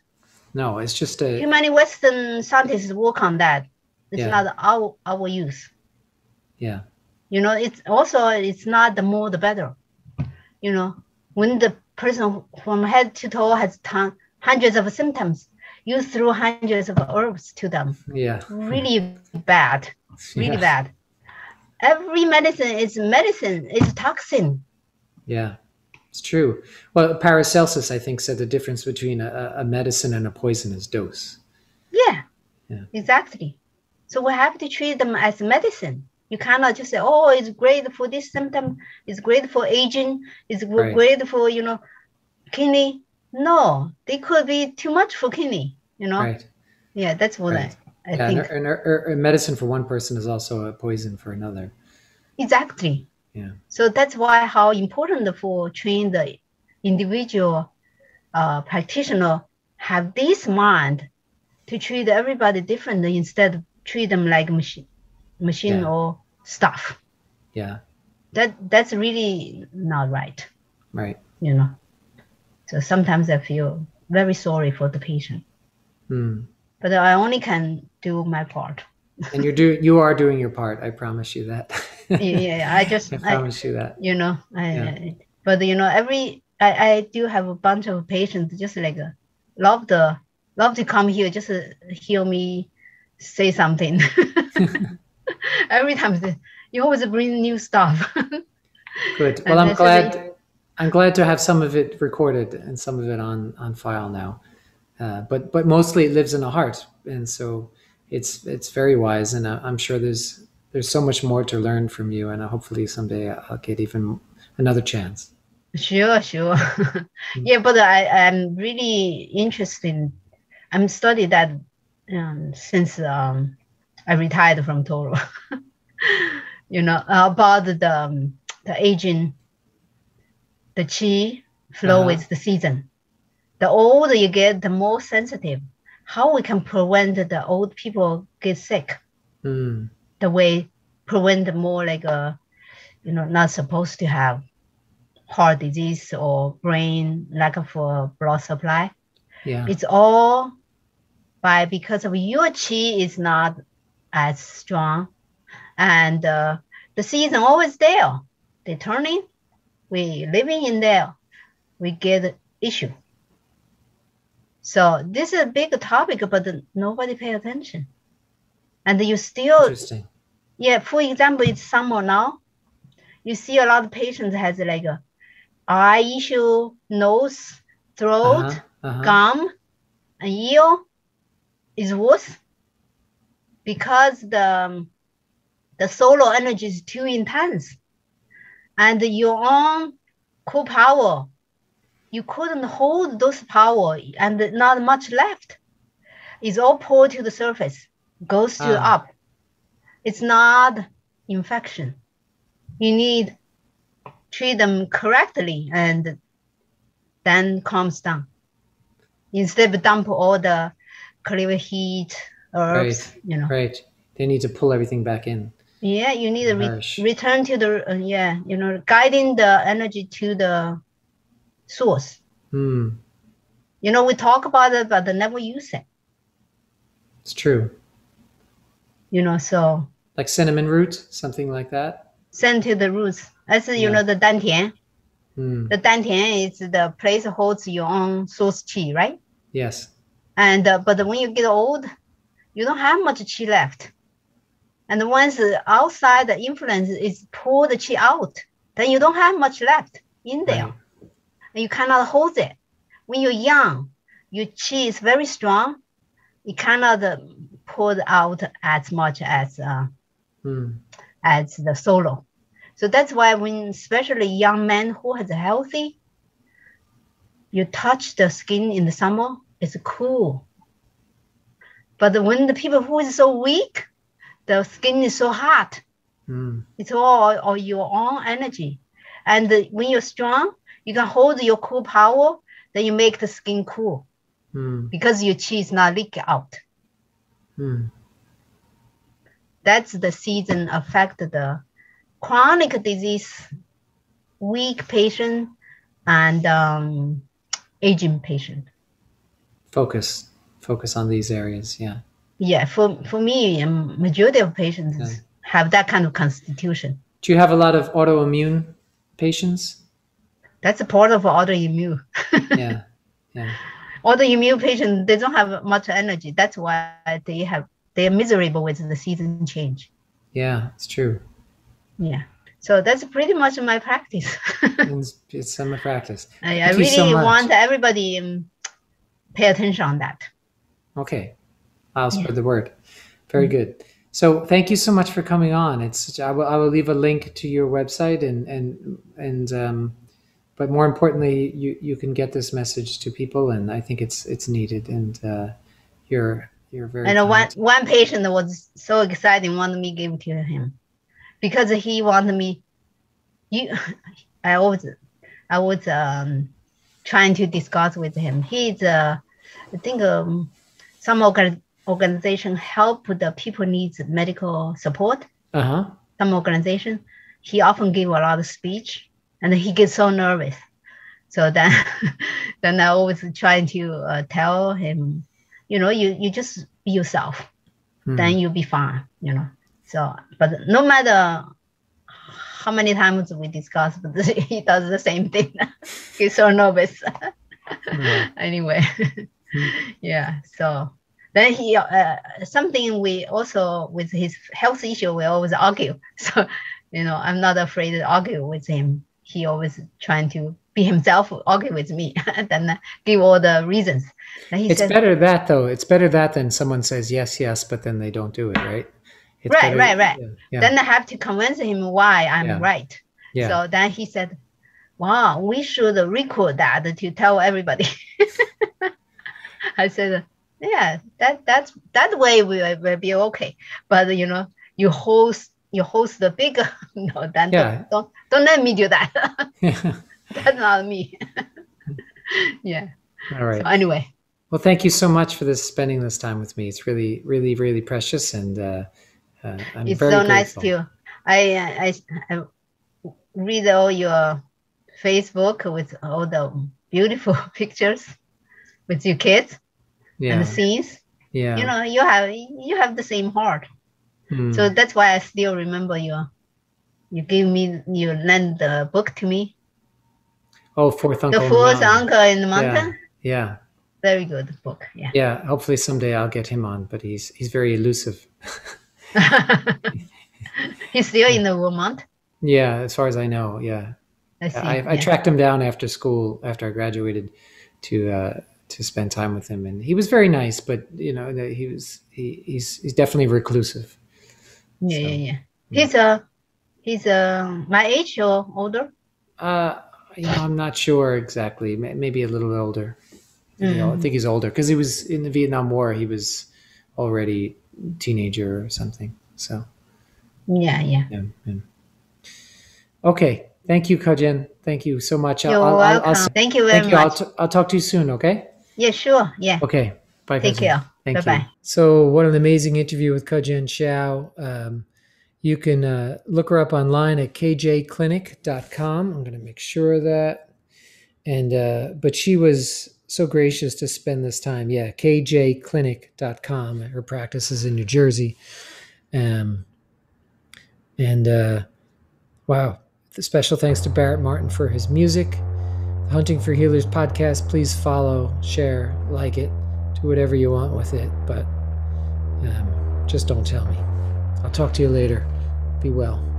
No, it's just too many Western scientists work on that. It's not our use. Yeah. It's not the more the better. When the person from head to toe has hundreds of symptoms, you throw hundreds of herbs to them. Yeah. Really bad. Really bad. Every medicine is toxin. Yeah, it's true. Well, Paracelsus, I think, said the difference between a medicine and a poison is dose. Yeah, exactly. So we have to treat them as medicine. You cannot just say, oh, it's great for this symptom. It's great for aging. It's great for, kidney. No, they could be too much for kidney, Right. Yeah, that's what I think. And medicine for one person is also a poison for another. Exactly. Yeah. So that's why how important for train the individual practitioner have this mind to treat everybody differently instead of treat them like machine or stuff. Yeah. That's really not right. Right. So sometimes I feel very sorry for the patient. But I only can do my part. And you are doing your part. I promise you that. I promise you that. But I do have a bunch of patients just like love to come here just to hear me say something. Every time you always bring new stuff. Good. Well, I'm glad to have some of it recorded and some of it on file now. But mostly it lives in the heart, and so it's very wise, and I'm sure there's so much more to learn from you, and hopefully someday I'll get even another chance. Sure. Yeah, but I'm really interested. I'm studying that since I retired from Toro. About the aging, the qi flow with the season. The older you get, the more sensitive. How we can prevent the old people get sick? The way prevent more like not supposed to have heart disease or brain lack of blood supply. Yeah, it's all because of your qi is not as strong, and the season always there. They turning, we living in there, we get issue. So this is a big topic, but nobody pay attention. And you still, interesting. Yeah, for example, it's summer now. You see a lot of patients has like a eye issue, nose, throat, gum, and ear is worse because the solar energy is too intense. And your own core power, you couldn't hold those power and not much left. It's all poured to the surface, goes to up. It's not infection. You need treat them correctly and then calms down. Instead of dump all the clear heat herbs, Right. They need to pull everything back in. Yeah, you need to Nourish. return to the, guiding the energy to the source. Hmm. We talk about it, but never use it. It's true. So. Like cinnamon root, something like that. Send to the roots. As the dantian. The dantian is the place holds your own source qi, right? Yes. And but when you get old, you don't have much qi left. And once outside the influence is pull the qi out, then you don't have much left in there. Right. And you cannot hold it. When you're young, your qi is very strong. You cannot pull out as much as the solo. So that's why when especially young men who is healthy, you touch the skin in the summer, it's cool. But when the people who is so weak, the skin is so hot. It's all your own energy. And when you're strong, you can hold your cool power, then you make the skin cool because your qi is not leak out. That's the season affect the chronic disease, weak patient, and aging patient. Focus on these areas. Yeah. Yeah, for me, majority of patients have that kind of constitution. Do you have a lot of autoimmune patients? That's a part of autoimmune. Yeah. Autoimmune patients, they don't have much energy. That's why they are miserable with the season change. Yeah, it's true. Yeah. So that's pretty much my practice. It's my practice. I really want everybody pay attention on that. Okay. I'll spread the word. Very good. So thank you so much for coming on. I will leave a link to your website and but more importantly, you can get this message to people, and I think it's needed. And you're very. And one patient was so exciting, wanted me to give it to him, because he wanted me. I was trying to discuss with him. He's I think some organization help the people needs medical support. Some organization, he often give a lot of speech, and he gets so nervous. So then I always trying to tell him, you just be yourself, then you'll be fine. So, but no matter how many times we discuss, but he does the same thing. He's so nervous. Anyway, yeah. So then he something we also with his health issue we always argue. So I'm not afraid to argue with him. He always trying to be himself, argue with me, and then give all the reasons. It's better that though. It's better that than someone says yes, but then they don't do it, right? Right. Yeah. Then I have to convince him why I'm right. Yeah. So then he said, "Wow, we should record that to tell everybody." I said, "Yeah, that way will be okay." But you host the bigger. No, then don't let me do that. That's not me. Yeah. All right. So anyway. Well, thank you so much for spending this time with me. It's really, really, really precious, and I'm it's very so grateful. Nice too. I read all your Facebook with all the beautiful pictures with your kids and the scenes. Yeah. You have the same heart. So that's why I still remember you lend the book to me. Oh, Fourth Uncle. The Fourth Uncle in the Mountain. Yeah. Very good book. Yeah. Yeah. Hopefully someday I'll get him on, but he's very elusive. He's still in the Vermont. Yeah, as far as I know. Yeah. I tracked him down after school, after I graduated, to spend time with him, and he was very nice, but he's definitely reclusive. Yeah. He's my age or older. I'm not sure exactly. Maybe a little older. I think he's older because he was in the Vietnam War. He was already a teenager or something. So. Yeah. Okay. Thank you, Kejian. Thank you so much. You're welcome. Thank you very much. I'll talk to you soon. Okay. Yeah. Sure. Yeah. Okay. Bye. Take care. Thank Bye. you. So, what an amazing interview with Kejian Xiao. You can look her up online at kjclinic.com. I'm going to make sure of that. And but she was so gracious to spend this time. Yeah, kjclinic.com. Her practice is in New Jersey. Wow. Special thanks to Barrett Martin for his music. The Hunting for Healers podcast. Please follow, share, like it, do whatever you want with it. But just don't tell me. I'll talk to you later. Be well.